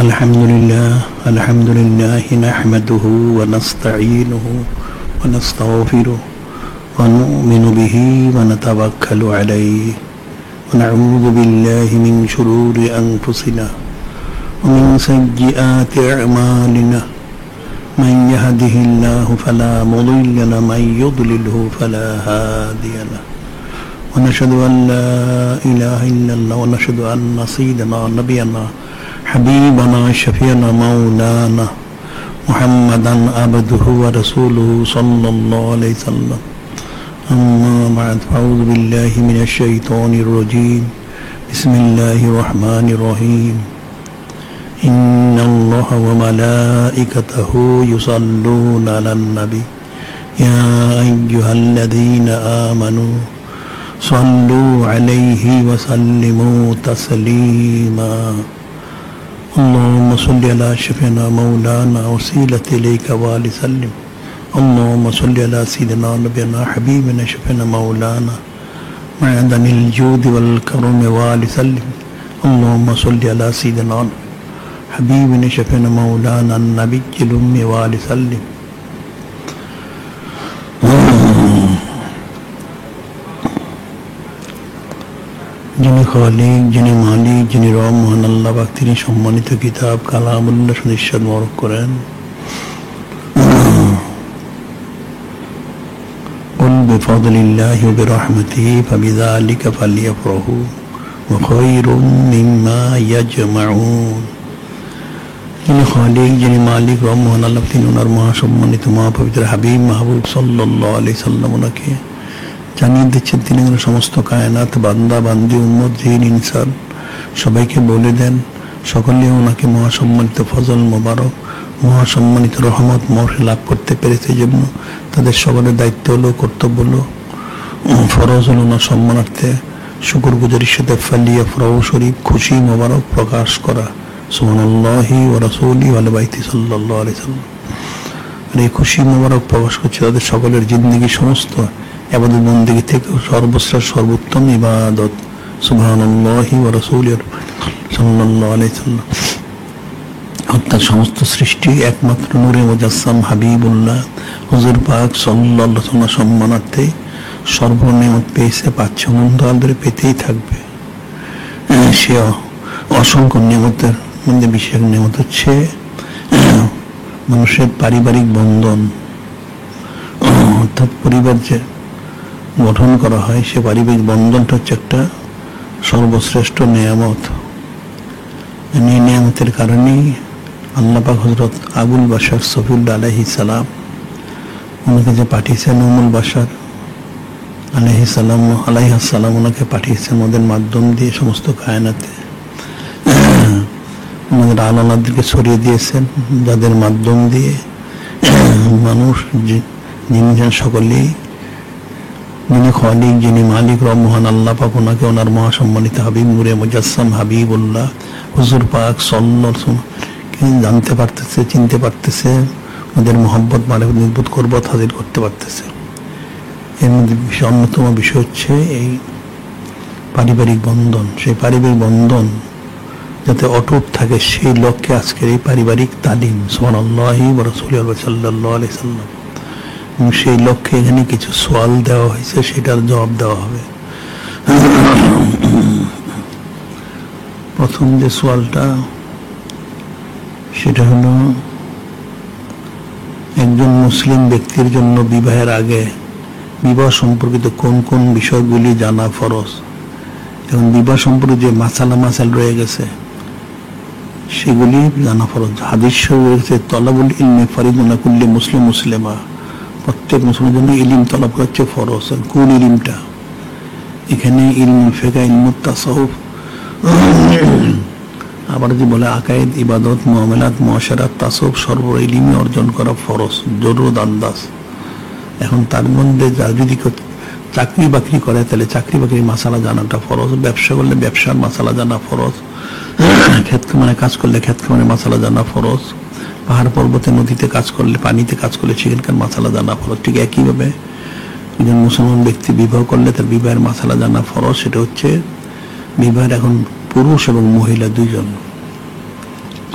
الحمد لله نحمده ونستعينه ونستغفره ونؤمن به ونتوكل عليه ونعوذ بالله من شرور أنفسنا ومن سيئات أعمالنا من يهده الله فلا مضل له ومن يضلله فلا هادي له ونشهد أن لا إله إلا الله ونشهد أن سيدنا نبينا حبيبنا شفيعنا مولانا محمدا عبده ورسوله صلى الله عليه وسلم أما بعد فأعوذ بالله من الشيطان الرجيم بسم الله الرحمن الرحيم إن الله وملائكته يصلون على النبي يا أيها الذين آمنوا صلوا عليه وسلموا تسليما اللهم صل على شفيعنا مولانا وسيلة إليك وسلم اللهم صل على سيدنا نبينا حبيبنا شفيعنا مولانا معدن الجود والكرم وسلم اللهم صل على سيدنا حبيبنا شفيعنا مولانا النبي الأمي وسلم যিনি খালিক, যিনি মালিক, যিনি রব মহান আল্লাহ পাক, তিনি সম্মানিত কিতাব কালামুল্লাহ সুনিশ্চিত মরক করেন। قل بفضل الله وبرحمته فبذلك فليفرحوا وخير مما يجمعون। যিনি খালিক, যিনি মালিক, রব মহান আল্লাহ, তিনি ওনার মহাসম্মানিত মহাপবিত্র হাবিব মাহবুব সাল্লাল্লাহু আলাইহি সাল্লাম ওনাকে জানিয়ে দিচ্ছেন তিনি সমস্ত কায়নাত বান্দা বান্দি উম্মত জিন ইনসান সবাইকে বলে দেন সকলে ওনাকে মহাসম্মানিত ফজল মোবারক মহাসম্মানিত রহমত মহর লাভ করতে পেরেছে জন্য তাদের সকলের দায়িত্ব হলো, কর্তব্য হলো, ফরজ হলো ওনার সম্মানার্থে শুকর গুজারির সাথে ফালিয়া ফরাউ শরীফ খুশি মোবারক প্রকাশ করা সুবহানাল্লাহি ওয়া রাসূলিহি ওয়া বাইতি সাল্লাল্লাহু আলাইহি সাল্লাম। আর এই খুশি মোবারক প্রকাশ করছে তাদের সকলের জিন্দেগি সমস্ত ইবাদত বন্দেগী থেকে সর্বশ্রেষ্ঠ সর্বোত্তম ইবাদত সুবহানাল্লাহি ওয়া রাসূলিহি সাল্লাল্লাহু আলাইহি সাল্লাম। অর্থাৎ সমস্ত সৃষ্টি একমাত্র নূরে মুজাসসাম হাবিবুল্লাহ হুজুর পাক সাল্লাল্লাহু আলাইহি ওয়াসাল্লাম সম্মানার্থে সর্বনিয়মত পেয়েছে, পাচ্ছে, অনন্ত ধরে পেতেই থাকবে। সে অসংখ্য নিয়ামতের মধ্যে বিশেষ নিয়ামত হচ্ছে মানুষের পারিবারিক বন্ধন। অর্থাৎ পরিবার যে গঠন করা হয় সে পারিবারিক বন্ধনটা হচ্ছে একটা সর্বশ্রেষ্ঠ নিয়ামত। এই নিয়ামতের কারণেই আল্লাহ পাক হযরত আবুল বাশার সফিউল্লাহ আলাইহিস সালাম ওনাকে যে পাঠিয়েছেন, উমুল বাশার আলাইহিস সালাম ওনাকে পাঠিয়েছেন ওদের মাধ্যম দিয়ে সমস্ত কায়নাতে আমাদের আল্লাহদেরকে ছড়িয়ে দিয়েছেন, যাদের মাধ্যম দিয়ে মানুষ জিন সকলেই যিনি খালিক, যিনি মালিক, রব মহান আল্লাহ পাক ওনাকে ওনার মহাসম্মানিত হাবিব নূরে মুজাসসাম হাবিবুল্লাহ হুজুর পাক সাল্লাল্লাহু আলাইহি ওয়াসাল্লাম জানতে পারতেছে, চিনতে পারতেছে, ওদের মহব্বত মারিফত নির্বোধ করবত হাজির করতে পারতেছে। এর মধ্যে অন্যতম বিষয় হচ্ছে এই পারিবারিক বন্ধন। সেই পারিবারিক বন্ধন যাতে অটুট থাকে সেই লক্ষ্যে আজকের এই পারিবারিক তালিম সুবহানাল্লাহি ওয়া রাসূলিহি সাল্লাল্লাহু আলাইহি সাল্লাম। এবং সেই লক্ষ্যে এখানে কিছু সোয়াল দেওয়া হয়েছে, সেটার জবাব দেওয়া হবে। প্রথম যে সোয়ালটা সেটা হলো একজন মুসলিম ব্যক্তির জন্য বিবাহের আগে বিবাহ সম্পর্কিত কোন কোন বিষয়গুলি জানা ফরজ। এবং বিবাহ সম্পর্কে যে মাসাল রয়ে গেছে সেগুলি জানা ফরজ। হাদিস রয়েছে তলাবুল ইলমি ফরিদুন আলা কুল্লি মুসলিম মুসলিমা, প্রত্যেক মুসলিমের জন্য ইলম তলব হচ্ছে ফরজ। কোন ইলমটা? এখানে ইলমুল ফিকহ, ইলমুত তাসাউফ, আবার যদি বলে আকায়েদ, ইবাদত, মুআমালাত, মুআশারাত, তাসাউফ সর্ব ইলমি অর্জন করা ফরজ, জরুরত আন্দাজ। এখন তার মধ্যে যা যদি চাকরি বাকরি করে তাহলে চাকরি বাকরির মাসালা জানাটা ফরজ, ব্যবসা করলে ব্যবসার মাসালা জানা ফরজ, ক্ষেত খামারে কাজ করলে ক্ষেত খামারের মাসালা জানা ফরজ, পাহাড় পর্বতে নদীতে কাজ করলে পানিতে কাজ করলে সেখানকার মাসালা জানা ফরজ। ঠিক একইভাবে একজন মুসলমান ব্যক্তি বিবাহ করলে তার বিবাহের মাসালা জানা ফরজ। সেটা হচ্ছে বিবাহের এখন পুরুষ এবং মহিলা দুইজন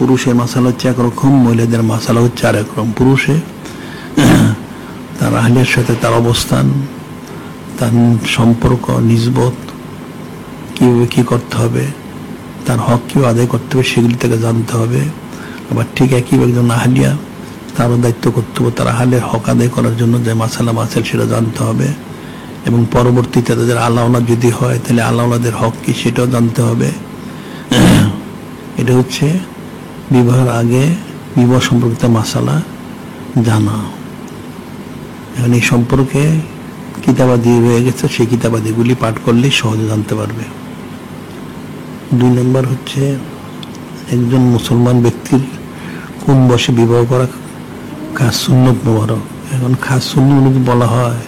পুরুষের মাসালা হচ্ছে একরকম, মহিলাদের মাসালা হচ্ছে আর একরকম। পুরুষে তার আহলের সাথে তার অবস্থান, তার সম্পর্ক, নিসবত, কীভাবে কী করতে হবে, তার হক কীভাবে আদায় করতে হবে সেগুলি থেকে জানতে হবে। আবার ঠিক একইভাবে একজন আহলিয়া, তারও দায়িত্ব করতে হবে তার আহলের হক আদায় করার জন্য যে মাসালা মাসাল সেটা জানতে হবে, এবং পরবর্তীতে তাদের আলাওলা যদি হয় তাহলে আলাওলাদের হক কী সেটাও জানতে হবে। এটা হচ্ছে বিবাহের আগে বিবাহ সম্পর্কিত মাসালা জানা। এখন এই সম্পর্কে কিতাবাদি রয়ে গেছে, সেই কিতাবাদিগুলি পাঠ করলেই সহজে জানতে পারবে। 2 নম্বর হচ্ছে একজন মুসলমান ব্যক্তির কোন বয়সে বিবাহ করা খাস সুন্নত মোবারক। এখন খাস সুন্নত বলা হয়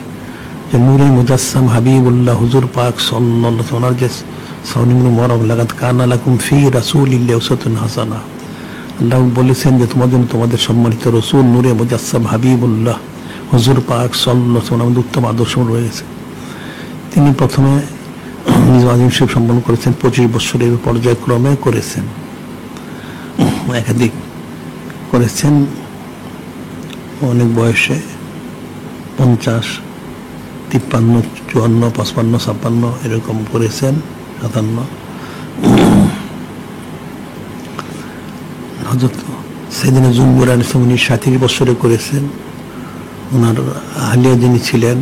যে নূরে মুজাসসাম হাবিবুল্লাহ হুজুর পাক সাল্লাল্লাহু আলাইহি ওয়াসাল্লাম যে সাউনিমুল মোবারক লাগাত কানা লাকুম ফি রাসূলিল্লাহি উসওয়াতুন হাসানাহ। আল্লাহ বলেছেন যে তোমাদের জন্য তোমাদের সম্মানিত রাসূল নূরে মুজাসসাম হাবিবুল্লাহ হুজুর পাক সাল্লাল্লাহু আলাইহি ওয়াসাল্লাম উত্তম আদর্শ রয়েছে। তিনি প্রথমে নিজ আজিমশিপ সম্পন্ন করেছেন, 25 বছরের পর্যায়ক্রমে করেছেন, একাধিক করেছেন, অনেক বয়সে 50, 53, 54, 55, 56 এরকম করেছেন, 57। হযরত সাইয়েদনা জুমবুর আলাইহিস সালাম 37 বছরে করেছেন। ওনার আহলিয়া যিনি ছিলেন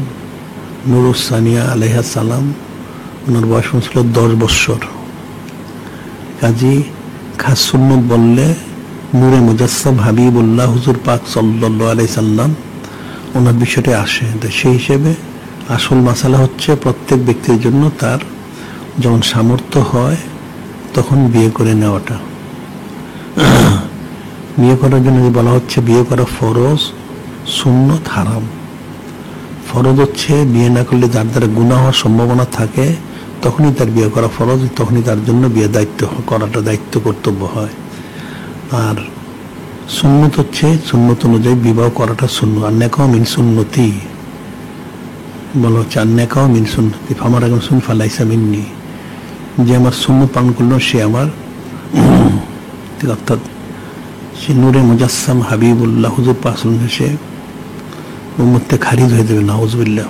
নুরুস সানিয়া আলাইহিস সালাম, ওনার বয়স ছিল 10 বছর। কাজী খাস সুন্নত বললে নূরে মুজাসসাম হাবিবুল্লাহ হুজুর পাক সাল্লাল্লাহু আলাইহি সাল্লাম ওনার বিষয়টা আসে। তো সেই হিসেবে আসল মাসালা হচ্ছে প্রত্যেক ব্যক্তির জন্য তার যখন সামর্থ্য হয় তখন বিয়ে করে নেওয়াটা। বিয়ে করার জন্য বলা হচ্ছে বিয়ে করা ফরজ, সুন্নত, হারাম। ফরজ হচ্ছে বিয়ে না করলে যার দ্বারা গুনাহ হওয়ার সম্ভাবনা থাকে তখনই তার বিয়ে করা ফরজ, তখনই তার জন্য বিয়ে দায়িত্ব করাটা দায়িত্ব কর্তব্য হয়। আর সুন্নত হচ্ছে সুন্নত অনুযায়ী বিবাহ করাটা সুন্নত। আর নেকাও মিন সুন্নতি বলা হচ্ছে, আর নেকাও মিন সুন্নতি আমার এখন সুন ফালাইসা মিন্নি, যে আমার সুন্নত পালন করলো সে আমার, অর্থাৎ সে নূরে মুজাসসাম হাবিবুল্লাহ হুজুর পাক সে উম্মতে খারিজ হয়ে যাবে, নাউজুবিল্লাহ।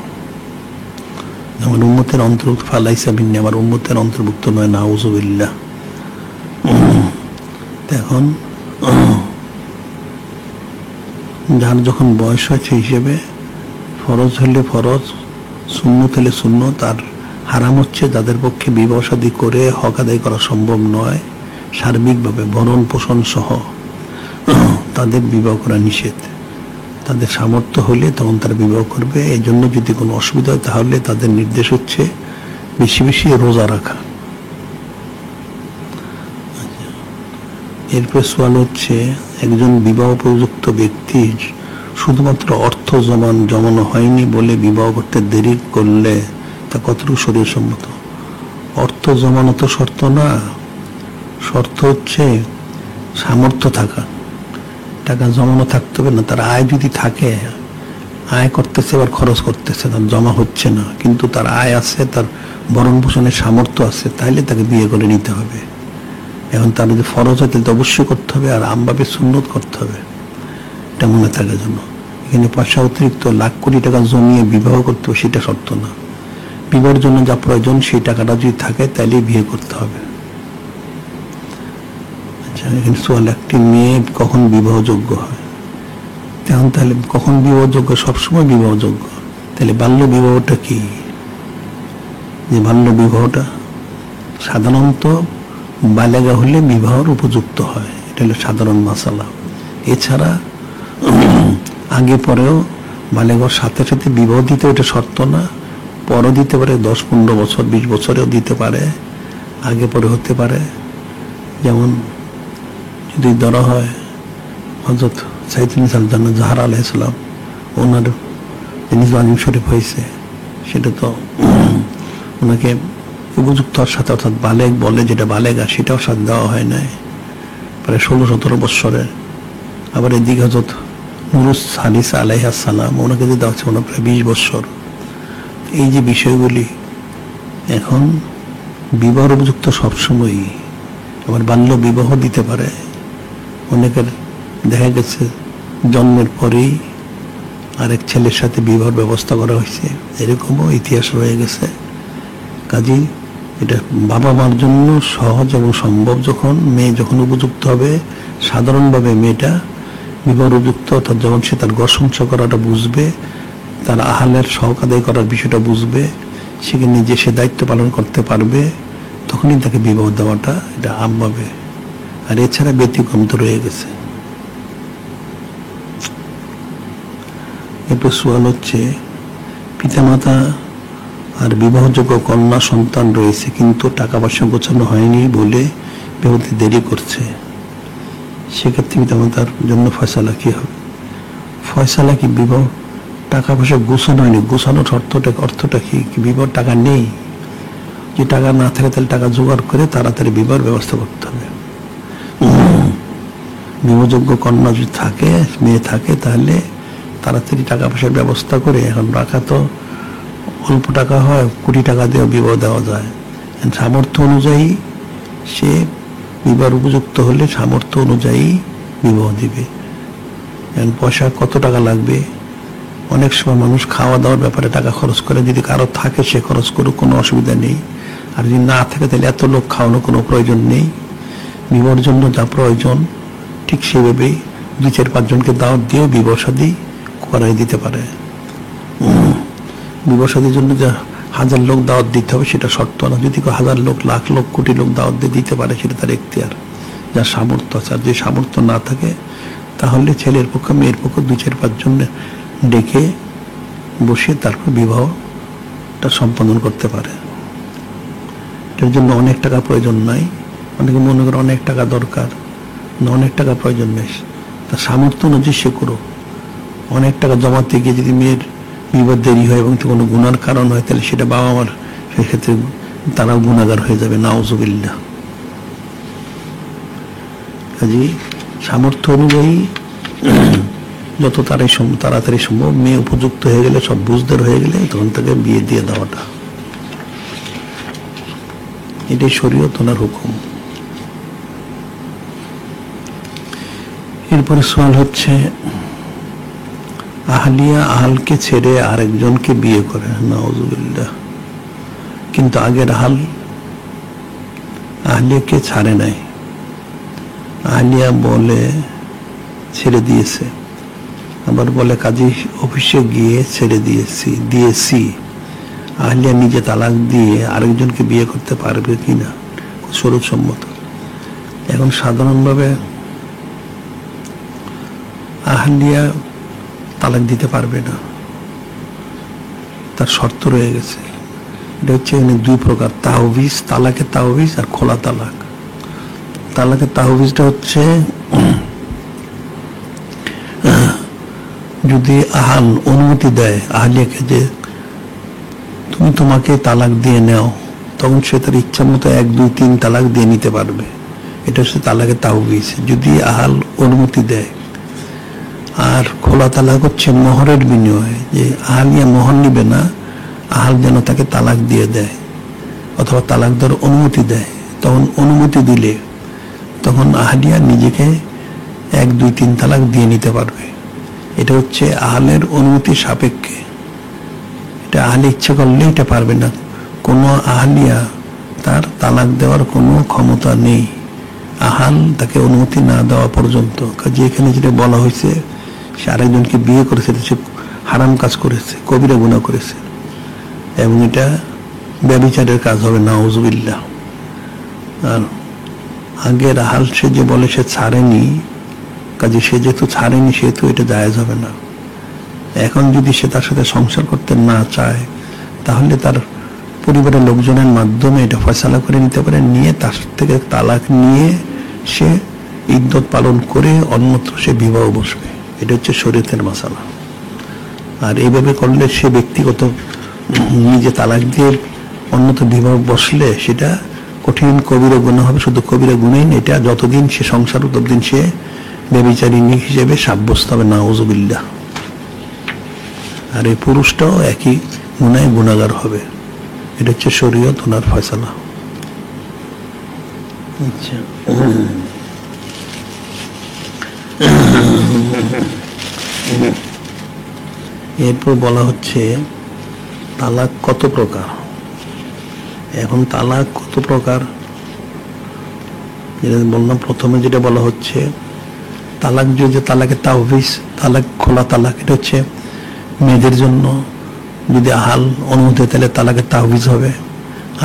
আমার উম্মতের অন্তর্ভুক্ত ফালাইসা মিন্নি, আমার উম্মতের অন্তর্ভুক্ত নয়, নাউজুবিল্লাহ। এখন যার যখন বয়স হয় সেই হিসেবে ফরজ হলে ফরজ, সুন্নত হলে সুন্নত। আর হারাম হচ্ছে যাদের পক্ষে বিবাহ শাদী করে হক আদায় করা সম্ভব নয়, সার্বিকভাবে ভরণ পোষণ সহ তাদের বিবাহ করা নিষেধ। তাদের সামর্থ্য হলে তখন তারা বিবাহ করবে। এই জন্য যদি কোনো অসুবিধা হয় তাহলে তাদের নির্দেশ হচ্ছে বেশি বেশি রোজা রাখা। এরপর সওয়াল হচ্ছে একজন বিবাহ উপযুক্ত ব্যক্তি শুধুমাত্র অর্থ জমানো হয়নি বলে বিবাহ করতে দেরি করলে তা কতটুকু শরীয়ত সম্মত? অর্থ জমানো তো শর্ত না, শর্ত হচ্ছে সামর্থ্য থাকা। টাকা জমানো থাকতে হবে না, তার আয় যদি থাকে, আয় করতেছে আবার খরচ করতেছে, তার জমা হচ্ছে না, কিন্তু তার আয় আছে, তার ভরণ পোষণের সামর্থ্য আছে, তাহলে তাকে বিয়ে করে নিতে হবে। এখন তার যদি ফরজ হয় তাহলে অবশ্যই করতে হবে, আর আমভাবে সুন্নত করতে হবে, এটা মনে থাকার জন্য। এখানে পয়সা অতিরিক্ত লাখ কোটি টাকা জমিয়ে বিবাহ করতে হবে সেটা শর্ত না। বিবাহের জন্য যা প্রয়োজন সেই টাকাটা যদি থাকে তাহলে বিয়ে করতে হবে। আচ্ছা, এখানে সোয়াল একটি মেয়ে কখন বিবাহযোগ্য হয়? তেমন তাহলে কখন বিবাহযোগ্য? সবসময় বিবাহযোগ্য। তাহলে বাল্য বিবাহটা কি? যে বাল্য বিবাহটা সাধারণত বালেগা হলে বিবাহের উপযুক্ত হয়, এটা হলো সাধারণ মাসালা। এছাড়া আগে পরেও বালেগার সাথে সাথে বিবাহ দিতে এটা শর্ত না, পরও দিতে পারে, 10-15 বছর 20 বছরেও দিতে পারে, আগে পরে হতে পারে। যেমন যদি ধরা হয় হযরত সাইয়েদুন সালজানা জাহরা আলাইহিস সালাম, ওনার যিনি জালিম শরীফ হয়েছে সেটা তো ওনাকে উপযুক্ত হওয়ার সাথে, অর্থাৎ বালেগ বলে যেটা বালেগা, সেটাও সাথে দেওয়া হয় নাই, প্রায় 16-17 বৎসরে। আবার এদিকে হযরত নুরুস হানিসা আলাইহিস সালাম, ওনাকে যে দেওয়া হচ্ছে ওনার প্রায় 20 বৎসর। এই যে বিষয়গুলি এখন বিবাহ উপযুক্ত সবসময়ই, আবার বাল্য বিবাহ দিতে পারে, অনেকের দেখা গেছে জন্মের পরেই আরেক ছেলের সাথে বিবাহের ব্যবস্থা করা হয়েছে, এরকমও ইতিহাস রয়ে গেছে। কাজেই এটা বাবা মার জন্য সহজ এবং সম্ভব। যখন মেয়ে যখন উপযুক্ত হবে, সাধারণভাবে মেয়েটা বিবাহ উপযুক্ত, অর্থাৎ যখন সে তার ঘর সংসার করাটা বুঝবে, তার আহালের শখ আদায় করার বিষয়টা বুঝবে, সেখানে নিজে সে দায়িত্ব পালন করতে পারবে, তখনই তাকে বিবাহ দেওয়াটা এটা আম হবে। আর এছাড়া ব্যতিক্রম তো রয়ে গেছে। এরপর সোয়াল হচ্ছে, পিতামাতা আর বিবাহযোগ্য কন্যা সন্তান রয়েছে, কিন্তু টাকা পয়সা গোছানো হয়নি বলে বিবাহতে দেরি করছে, সেক্ষেত্রে পিতামাতার জন্য ফয়সালা কি হবে? ফয়সালা কি বিবাহ টাকা পয়সা গোছানো হয়নি, গোছানোর অর্থটা কি? বিবাহ টাকা নেই, যে টাকা না থাকে তাহলে টাকা জোগাড় করে তাড়াতাড়ি বিবাহের ব্যবস্থা করতে হবে। বিবাহযোগ্য কন্যা যদি থাকে, মেয়ে থাকে, তাহলে তাড়াতাড়ি টাকা পয়সার ব্যবস্থা করে, এখন রাখা তো অল্প টাকা হয়, কোটি টাকা দিয়ে বিবাহ দেওয়া যায়। সামর্থ্য অনুযায়ী সে বিবাহ উপযুক্ত হলে সামর্থ্য অনুযায়ী বিবাহ দিবে। পয়সা কত টাকা লাগবে? অনেক সময় মানুষ খাওয়া দাওয়ার ব্যাপারে টাকা খরচ করে, যদি কারো থাকে সে খরচ করুক, কোনো অসুবিধা নেই। আর যদি না থাকে তাহলে এত লোক খাওয়ানোর কোনো প্রয়োজন নেই। বিবাহের জন্য যা প্রয়োজন ঠিক সেভাবেই 2-4-5 জনকে দাওয়াত দিয়েও বিবাহ শাদী করাই দিতে পারে। বিবাহ শাদীর জন্য যা 1000 লোক দাওয়াত দিতে হবে সেটা শর্ত না। যদি 1000 লোক, লাখ লোক, কোটি লোক দাওয়াত দিয়ে দিতে পারে, সেটা তার এখতিয়ার, যার সামর্থ্য আছে। আর যে সামর্থ্য না থাকে তাহলে ছেলের পক্ষে মেয়ের পক্ষে 2-4-5 জন ডেকে বসে তারপর বিবাহটা সম্পাদন করতে পারে। এটার জন্য অনেক টাকা প্রয়োজন নাই। অনেকে মনে করে অনেক টাকা দরকার, না, অনেক টাকা প্রয়োজন নেই। তার সামর্থ্য অনুযায়ী সে করো। অনেক টাকা জমাতে গিয়ে যদি মেয়ের বিবাহ দেরি হয় এবং কোনো গুনার কারণ হয়, তাহলে সেটা বাবা মার, সেক্ষেত্রে তারাও গুনাহগার হয়ে যাবে, নাউজুবিল্লাহ। কাজেই সামর্থ্য অনুযায়ী যত তাড়াতাড়ি সম্ভব, মেয়ে উপযুক্ত হয়ে গেলে, সব বুঝদার হয়ে গেলে, তখন তাকে বিয়ে দিয়ে দেওয়াটা, এটাই শরীয়ত, ওনার হুকুম। এরপরে সওয়াল হচ্ছে, আহলিয়া আহালকে ছেড়ে আরেকজনকে বিয়ে করে, নাউজুবিল্লাহ, কিন্তু আগের আহলিয়াকে ছাড়ে নাই। আহলিয়া বলে ছেড়ে দিয়েছে, আবার বলে কাজী অফিসে গিয়ে ছেড়ে দিয়েছি। আহলিয়া নিজে তালাক দিয়ে আরেকজনকে বিয়ে করতে পারবে কিনা? শরীয়তসম্মত। এখন সাধারণভাবে আহলিয়া তালাক দিতে পারবে না, তার শর্ত রয়ে গেছে। এটা হচ্ছে এখানে 2 প্রকার, তাহবিজ, তালাকে তাহবিজ আর খোলা তালাক। তালাকে তাহবিজটা হচ্ছে যদি আহাল অনুমতি দেয় আহলিয়াকে যে তুমি তোমাকে তালাক দিয়ে নাও, তখন সে তার ইচ্ছা মতো 1, 2, 3 তালাক দিয়ে নিতে পারবে। এটা হচ্ছে তালাকে তাহবিজ, যদি আহাল অনুমতি দেয়। আর খোলা তালাক হচ্ছে মোহরের বিনিময়ে, যে আহলিয়া মোহর নিবে না, আহাল যেন তাকে তালাক দিয়ে দেয় অথবা তালাক দেওয়ার অনুমতি দেয়। তখন অনুমতি দিলে তখন আহলিয়া নিজেকে 1, 2, 3 তালাক দিয়ে নিতে পারবে। এটা হচ্ছে আহালের অনুমতি সাপেক্ষে। এটা আহলে ইচ্ছা করলে এটা পারবে না। কোনো আহলিয়া তার তালাক দেওয়ার কোনো ক্ষমতা নেই আহাল তাকে অনুমতি না দেওয়া পর্যন্ত। কাজে এখানে যেটা বলা হয়েছে, সে আরেকজনকে বিয়ে করেছে, সে হারাম কাজ করেছে, কবিরা গুনাহ করেছে, এবং এটা ব্যভিচারের কাজ হবে, নাউজুবিল্লাহ। আর আগের আহাল সে যে বলে সে ছাড়েনি, কাজে সে যেহেতু ছাড়েনি সেহেতু এটা জায়েজ হবে না। এখন যদি সে তার সাথে সংসার করতে না চায়, তাহলে তার পরিবারের লোকজনের মাধ্যমে এটা ফয়সালা করে নিতে পারে, নিয়ে তার থেকে তালাক নিয়ে সে ইদ্দত পালন করে অন্যত্র সে বিবাহ বসবে। এটা হচ্ছে শরীয়তের মাসালা। আর এইভাবে করলে সে ব্যক্তিগত নিজে তালাক দিয়ে অন্যত্র বিবাহ বসলে সেটা কঠিন কবিরা গুনাহ হবে। শুধু কবিরা গুনাহ না, এটা যতদিন সে সংসার ততদিন সে ব্যভিচারিণী হিসেবে সাব্যস্ত হবে, নাউজুবিল্লাহ। আর এই পুরুষটাও একই গুনাহে গুনাহগার হবে। এটা হচ্ছে শরীয়ত, ওনার ফয়সালা। আচ্ছা, এরপর বলা হচ্ছে তালাক কত প্রকার। এখন তালাক কত প্রকার যেটা বললাম, প্রথমে যেটা বলা হচ্ছে তালাক, যদি তালাকে তাওবিজ, তালাক খোলা তালাক, এটা হচ্ছে মেয়েদের জন্য। যদি আহাল অনুমতি তাহলে তালাকে তাওবিজ হবে।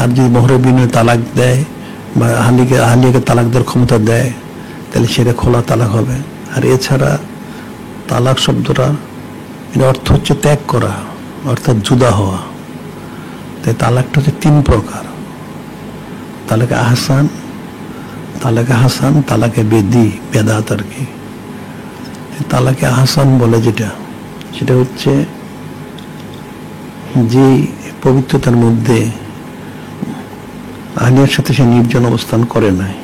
আর যদি মোহরের বিনিময়ে তালাক দেয় বা আহালিয়াকে তালাক দেওয়ার ক্ষমতা দেয় তাহলে সেটা খোলা তালাক হবে। আর এছাড়া তালাক শব্দটা এর অর্থ হচ্ছে ত্যাগ করা, অর্থাৎ জুদা হওয়া। তাই তালাকটা হচ্ছে 3 প্রকার: তালাকে আহসান, তালাকে হাসান, তালাকে বেদি, বেদাত আর কি। তালাকে আহসান বলে যেটা, সেটা হচ্ছে যে পবিত্রতার মধ্যে আহলিয়ার সাথে সে নির্জন অবস্থান করে নাই,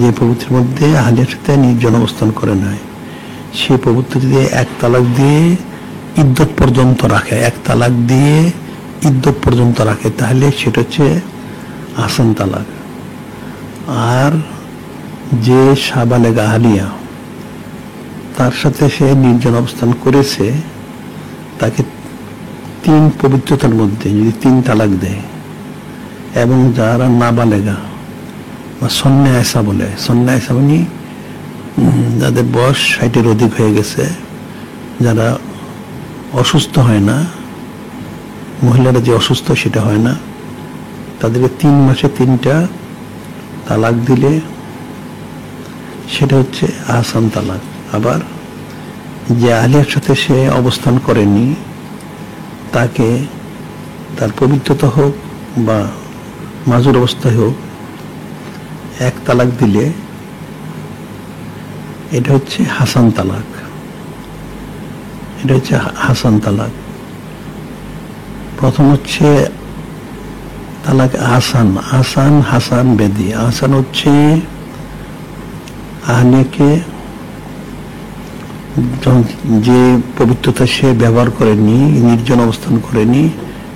যে পবিত্রের মধ্যে আহলিয়ার সাথে নির্জন অবস্থান করে নাই, সে পবিত্র যদি 1 তালাক দিয়ে ইদ্যত পর্যন্ত রাখে, 1 তালাক দিয়ে ইদ্যত পর্যন্ত রাখে, তাহলে সেটা হচ্ছে আহসান তালাক। আর যে সাবালেগ আহলিয়া, তার সাথে সে নির্জন অবস্থান করেছে, তাকে 3 পবিত্রতার মধ্যে যদি 3 তালাক দেয়, এবং যারা নাবালেগা বা সন্ন্যাসা বলে, সন্ন্যাসা মানে যাদের বয়স 60-এর অধিক হয়ে গেছে, যারা অসুস্থ হয় না, মহিলারা যে অসুস্থ সেটা হয় না, তাদেরকে 3 মাসে 3টা তালাক দিলে সেটা হচ্ছে আহসান তালাক। আবার যে আহলিয়ার সাথে সে অবস্থান করেনি, তাকে তার পবিত্রতা হোক বা মাজুর অবস্থায় হোক 1 তালাক দিলে এটা হচ্ছে হাসান তালাক। এটা হচ্ছে হাসান তালাক। প্রথম হচ্ছে তালাক আহসান, আহসান, হাসান, বেদি। আহসান হচ্ছে আহলিয়াকে যে পবিত্রতা সে ব্যবহার করেনি, নির্জন অবস্থান করেনি,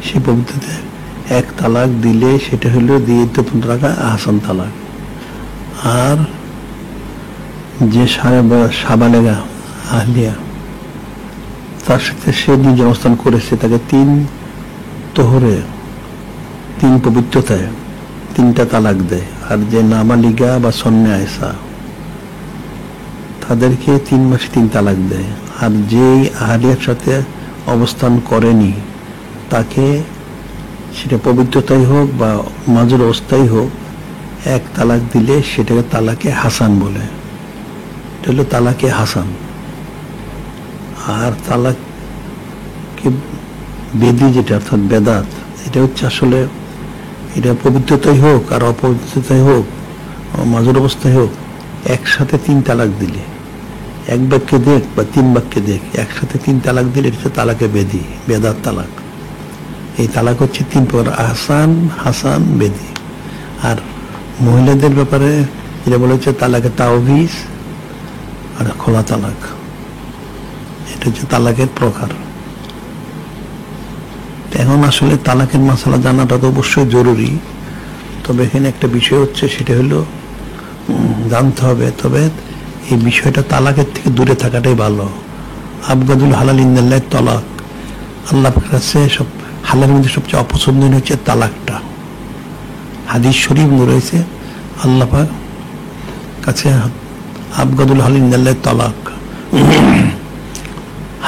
সে পবিত্রতা 1 তালাক দিলে সেটা হলো দিয়ে রাখা আহসান তালাক। আর যে সাবালেগা আহলিয়া, তার সাথে সে নির্জন অবস্থান করেছে, তাকে 3 তোহরে, 3 পবিত্রতায় 3টা তালাক দেয়। আর যে নাবালিগা বা সন্ন্যাসা, তাদেরকে 3 মাসে 3 তালাক দেয়। আর যে আহলিয়ার সাথে অবস্থান করেনি, তাকে সেটা পবিত্রতাই হোক বা মাজুর অবস্থায় হোক 1 তালাক দিলে সেটাকে তালাকে হাসান বলে। এটা হলো তালাকে হাসান। আর তালাকে বেদি যেটা, অর্থাৎ বেদাত, এটা হচ্ছে আসলে এটা পবিত্রতাই হোক আর অপবিত্রতাই হোক, মাজুর অবস্থায় হোক, একসাথে 3 তালাক দিলে, 1 বাক্যে দেখ বা 3 বাক্যে দেখ, একসাথে 3 তালাক দিলে এটা হচ্ছে তালাকে বেদি, বেদাত তালাক। এই তালাক হচ্ছে 3 প্রকার: আহসান, হাসান, বেদি। আর মহিলাদের ব্যাপারে যেটা বলা হচ্ছে তালাকে তাওবিজ আর খোলা তালাক। এটা হচ্ছে তালাকের প্রকার। এখন আসলে তালাকের মাসালা জানাটা তো অবশ্যই জরুরি, তবে এখানে একটা বিষয় হচ্ছে, সেটা হলো জানতে হবে, তবে এই বিষয়টা তালাকের থেকে দূরে থাকাটাই ভালো। আবগাদুল হালাল ইনদাল্লাহ তালাক, আল্লাহ পাকের কাছে সব হালালের মধ্যে সবচেয়ে অপছন্দনীয় হচ্ছে তালাকটা। হাদিস শরীফ রয়েছে, আল্লাহ পাক কাছে আবগাদুল হালাল ইনদাল্লাহ তালাক,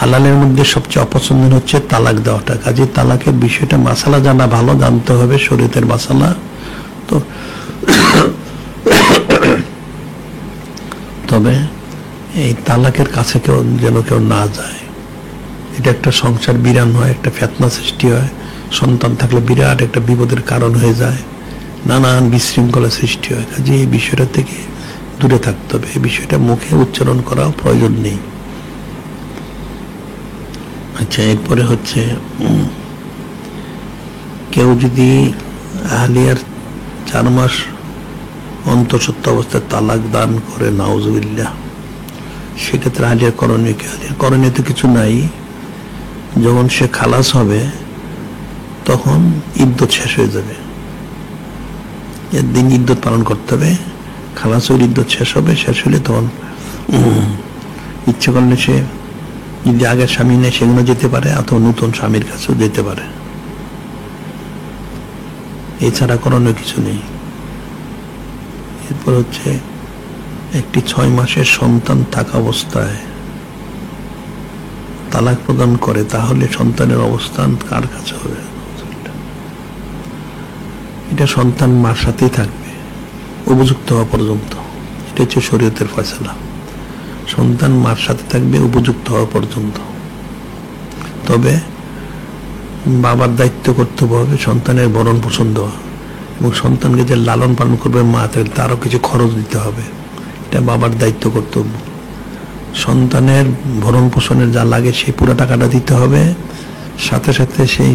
হালালের মধ্যে সবচেয়ে অপছন্দনীয় হচ্ছে তালাক দেওয়াটা। কাজে তালাকের বিষয়টা মাসালা জানা ভালো, জানতে হবে শরীয়তের মাসালা। তো তবে এই তালাকের কাছে যেন কেউ না যায়। এটা একটা সংসার বিরান হয়, একটা ফেতনা সৃষ্টি হয়, সন্তান থাকলে বিরাট একটা বিপদের কারণ হয়ে যায়, নানান বিশৃঙ্খলা সৃষ্টি হয়। কাজে এই বিষয়টা থেকে দূরে থাকতে হবে। এই বিষয়টা মুখে উচ্চারণ করাও প্রয়োজন নেই। আচ্ছা, এরপরে হচ্ছে কেউ যদি আহলিয়ার 4 মাস অন্তঃসত্ত্বা অবস্থায় তালাক দান করে, নাউজুবিল্লাহ, সেক্ষেত্রে আহলিয়ার করণীয় কি? আহলিয়ার করণীয় তো কিছু নাই। যখন সে খালাস হবে তখন ইদ্যত শেষ হয়ে যাবে, এর দিন ইদ্যত পালন করতে হবে। খালাসের ইদ্যত শেষ হবে, শেষ হলে তখন ইচ্ছে করলে সে যদি আগের স্বামী নেয় সেগুলো যেতে পারে, অথবা নতুন স্বামীর কাছেও যেতে পারে। এছাড়া করণীয় কিছু নেই। এরপর হচ্ছে একটি 6 মাসের সন্তান থাকা অবস্থায় তালাক প্রদান করে, তাহলে সন্তানের অবস্থান কার কাছে হবে? এটা সন্তান মার সাথেই থাকবে উপযুক্ত হওয়া পর্যন্ত। এটা হচ্ছে শরীয়তের ফয়সালা। সন্তান মার সাথে থাকবে উপযুক্ত হওয়া পর্যন্ত। তবে বাবার দায়িত্ব কর্তব্য হবে সন্তানের ভরণ পোষণ দেওয়া, এবং সন্তানকে যে লালন পালন করবে মা, তারও কিছু খরচ দিতে হবে। এটা বাবার দায়িত্ব কর্তব্য। সন্তানের ভরণ পোষণের যা লাগে সেই পুরো টাকাটা দিতে হবে, সাথে সাথে সেই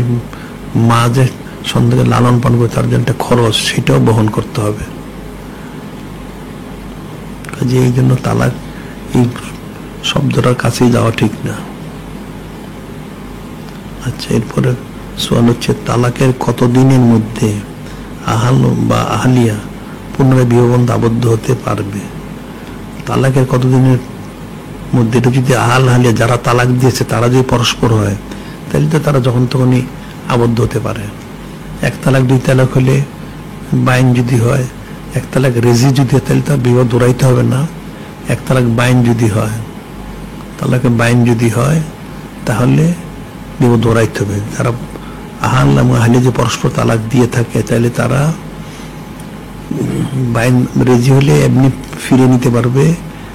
মা যে সন্তানকে লালন পালন করে তার জন্য একটা খরচ, সেটাও বহন করতে হবে। কাজে এই জন্য তালাক এই শব্দটার কাছেই যাওয়া ঠিক না। আচ্ছা, এরপরে সোয়াল হচ্ছে তালাকের কতদিনের মধ্যে আহাল বা আহলিয়া পুনরায় বিবাহবন্ধে আবদ্ধ হতে পারবে? তালাকের কতদিনের মধ্যে, এটা যদি আহাল আহলিয়া যারা তালাক দিয়েছে তারা যদি পরস্পর হয়, তাহলে তো তারা যখন তখনই আবদ্ধ হতে পারে। 1 তালাক 2 তালাক হলে বাইন যদি হয়, 1 তালাক রেজি যদি হয়, তাহলে তার বিবাহ দৌড়াইতে হবে না। 1 তালাক বাইন যদি হয়, তালাকে বাইন যদি হয়, তাহলে বিবাহ দৌড়াইতে হবে। যারা আহাল এবং আহলিয়া যে পরস্পর তালাক দিয়ে থাকে, তাহলে তারা বাইন রেজি হলে এমনি ফিরে নিতে পারবে,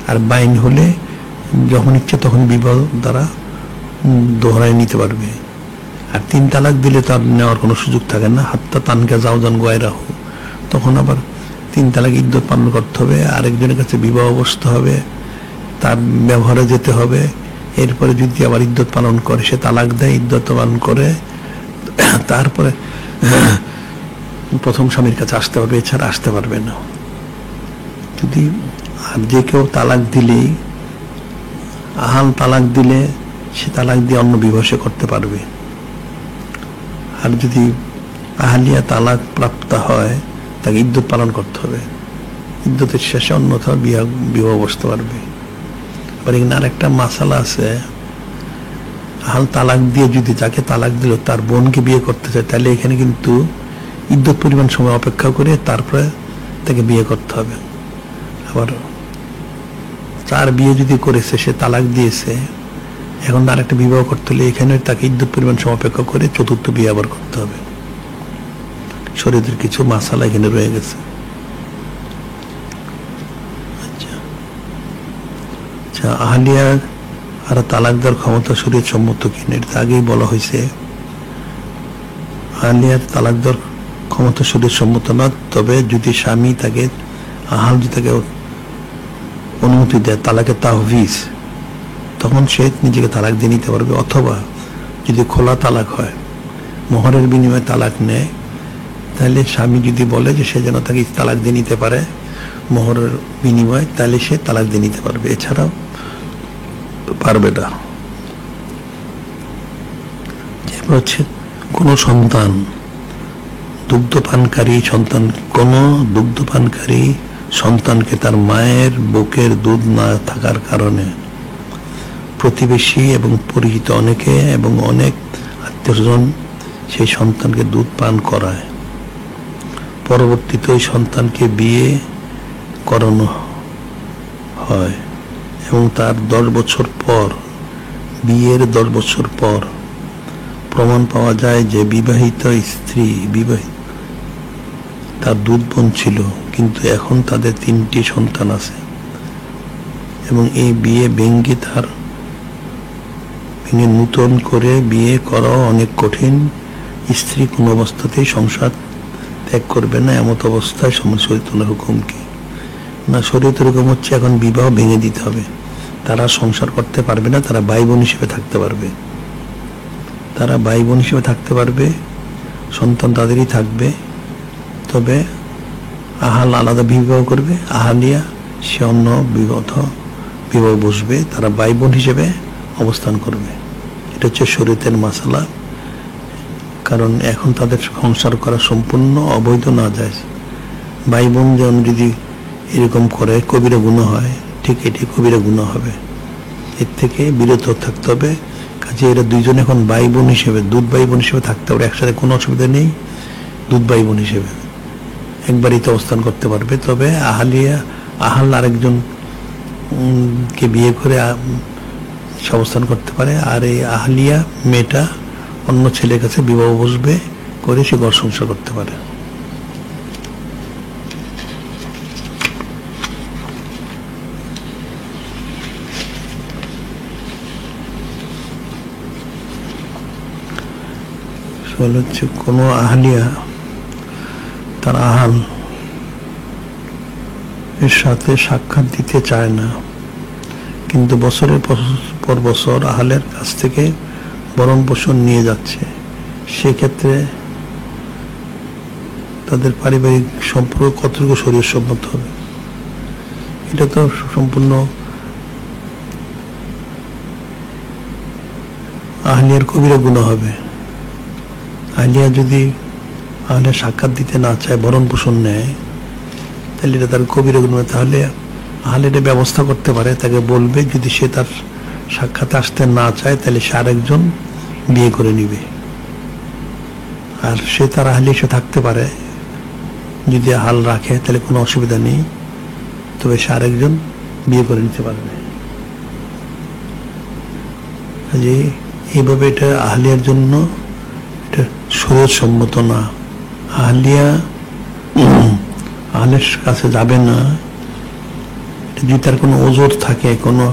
আর বাইন হলে যখন ইচ্ছে তখন বিবাহ দ্বারা দোহরায় নিতে পারবে। আর 3 তালাক দিলে তার নেওয়ার কোনো সুযোগ থাকে না। হাত্তা তানকা যাওজান গয়রাহু, তখন আবার 3 তালাক ইদ্যত পালন করতে হবে, আরেকজনের কাছে বিবাহ বসতে হবে, তার ব্যবহারে যেতে হবে। এরপরে যদি আবার ইদ্যত পালন করে, সে তালাক দেয়, ইদ্যত পালন করে, তারপরে প্রথম স্বামীর কাছে আসতে পারবে, এছাড়া আসতে পারবে না। যদি আর যে কেউ তালাক দিলেই, আহাল তালাক দিলে সে তালাক দিয়ে অন্য বিবাহ সে করতে পারবে। আর যদি আহলিয়া তালাক প্রাপ্ত হয়, তাকে ইদ্যত পালন করতে হবে। ইদ্যতের শেষে অন্যথা বিবাহ বসতে পারবে। আবার এখানে আরেকটা মাসালা আছে, আহাল তালাক দিয়ে যদি যাকে তালাক দিল তার বোনকে বিয়ে করতে চায়, তাহলে এখানে কিন্তু ইদ্যত পরিমাণ সময় অপেক্ষা করে তারপরে তাকে বিয়ে করতে হবে। আবার তার বিয়ে যদি করেছে, সে তালাক দিয়েছে, এখন আর একটা বিবাহ করতে হলে এখানে তাকে ইদ্যত পরিমাণ সময় অপেক্ষা করে 4র্থ বিয়ে আবার করতে হবে। শরীরের কিছু মাসালা এখানে রয়ে গেছে। আচ্ছা, আহলিয়া আর তালাক দেওয়ার ক্ষমতা শরীয়ত সম্মত কিনা, এটা আগেই বলা হয়েছে। আহলিয়ার তালাক দেওয়ার ক্ষমতা শরীয়ত সম্মত না, তবে যদি স্বামী তাকে আহাল যদি তাকে অনুমতি দেয়, তালাকে তাহভিজ, তখন সে নিজেকে তালাক দিয়ে নিতে পারবে। অথবা যদি খোলা তালাক হয়, মোহরের বিনিময়ে তালাক নেয়, তাহলে স্বামী যদি বলে যে সে যেন তাকে তালাক দিয়ে নিতে পারে মোহরের বিনিময়ে, তাহলে সে তালাক দিয়ে নিতে পারবে, এছাড়াও পারবে না। এরপর হচ্ছে কোনো সন্তান দুগ্ধপানকারী সন্তানকে তার মায়ের বুকের দুধ না থাকার কারণে প্রতিবেশী এবং পরিচিত অনেকে এবং অনেক আত্মীয়স্বজন সেই সন্তানকে দুধ পান করায়। পরবর্তীতে ওই সন্তানকে বিয়ে করানো হয় এবং তার 10 বছর পর, বিয়ের 10 বছর পর প্রমাণ পাওয়া যায় যে বিবাহিত স্ত্রী তার দুধ বোন ছিল, কিন্তু এখন তাদের 3টি সন্তান আছে এবং এই বিয়ে ভেঙে নূতন করে বিয়ে করাও অনেক কঠিন। স্ত্রী কোন অবস্থাতেই সংসার ত্যাগ করবে না, এমত অবস্থায় শরীয়তের হুকুম কি না? শরীয়তের হুকুম হচ্ছে এখন বিবাহ ভেঙে দিতে হবে। তারা সংসার করতে পারবে না, তারা ভাই বোন হিসেবে থাকতে পারবে, সন্তান তাদেরই থাকবে। তবে আহাল আলাদা বিবাহ করবে, আহালিয়া সে অন্য বিবাহ বসবে, তারা ভাই বোন হিসেবে অবস্থান করবে। এটা হচ্ছে শরীয়তের মাসালা। কারণ এখন তাদের সংসার করা সম্পূর্ণ অবৈধ, না যায়। ভাই বোন যেমন যদি এরকম করে কবিরা গুনাহ হয়, ঠিক এটি কবিরা গুনাহ হবে। এর থেকে বিরত থাকতে হবে। কাজে এরা দুইজন এখন ভাই বোন হিসেবে, দুধ ভাই বোন হিসেবে থাকতে হবে, একসাথে কোনো অসুবিধা নেই। দুধ ভাই বোন হিসেবে একবারই তো অবস্থান করতে পারবে। তবে আহাল আরেকজন কে বিয়ে করে সে অবস্থান করতে পারে, আর এই আহলিয়া মেয়েটা অন্য ছেলের কাছে বিবাহ বসবে করে সে ঘর সংসার করতে পারে। হচ্ছে কোনো আহলিয়া তার আহাল এর সাথে সাক্ষাৎ দিতে চায় না, কিন্তু বছরের পর বছর আহালের কাছ থেকে ভরণ পোষণ নিয়ে যাচ্ছে, সেক্ষেত্রে তাদের পারিবারিক সম্পর্ক কতটুকু শরীয়ত সম্মত হবে? এটা তো সম্পূর্ণ আহলিয়ার কবিরা গুনাহ হবে। আহলিয়া যদি আহলিয়া সাক্ষাৎ দিতে না চায়, ভরণ পোষণ নেয়, তাহলে এটা তার কবিরা গুনাহ। তাহলে আহলে এটা ব্যবস্থা করতে পারে, তাকে বলবে যদি সে তার সাক্ষাৎ আসতে না চায় তাহলে সে আরেকজন বিয়ে করে নিবে। আর সে তার আহলি সে থাকতে পারে, যদি হাল রাখে তাহলে কোনো অসুবিধা নেই, তবে সে আরেকজন বিয়ে করে নিতে পারবে। যে এইভাবে এটা আহলিয়ার জন্য এটা শরীয়ত সম্মত না। আহলিয়া আহলের কাছে যাবে না। যদি তার কোনো ওজর থাকে, কোনো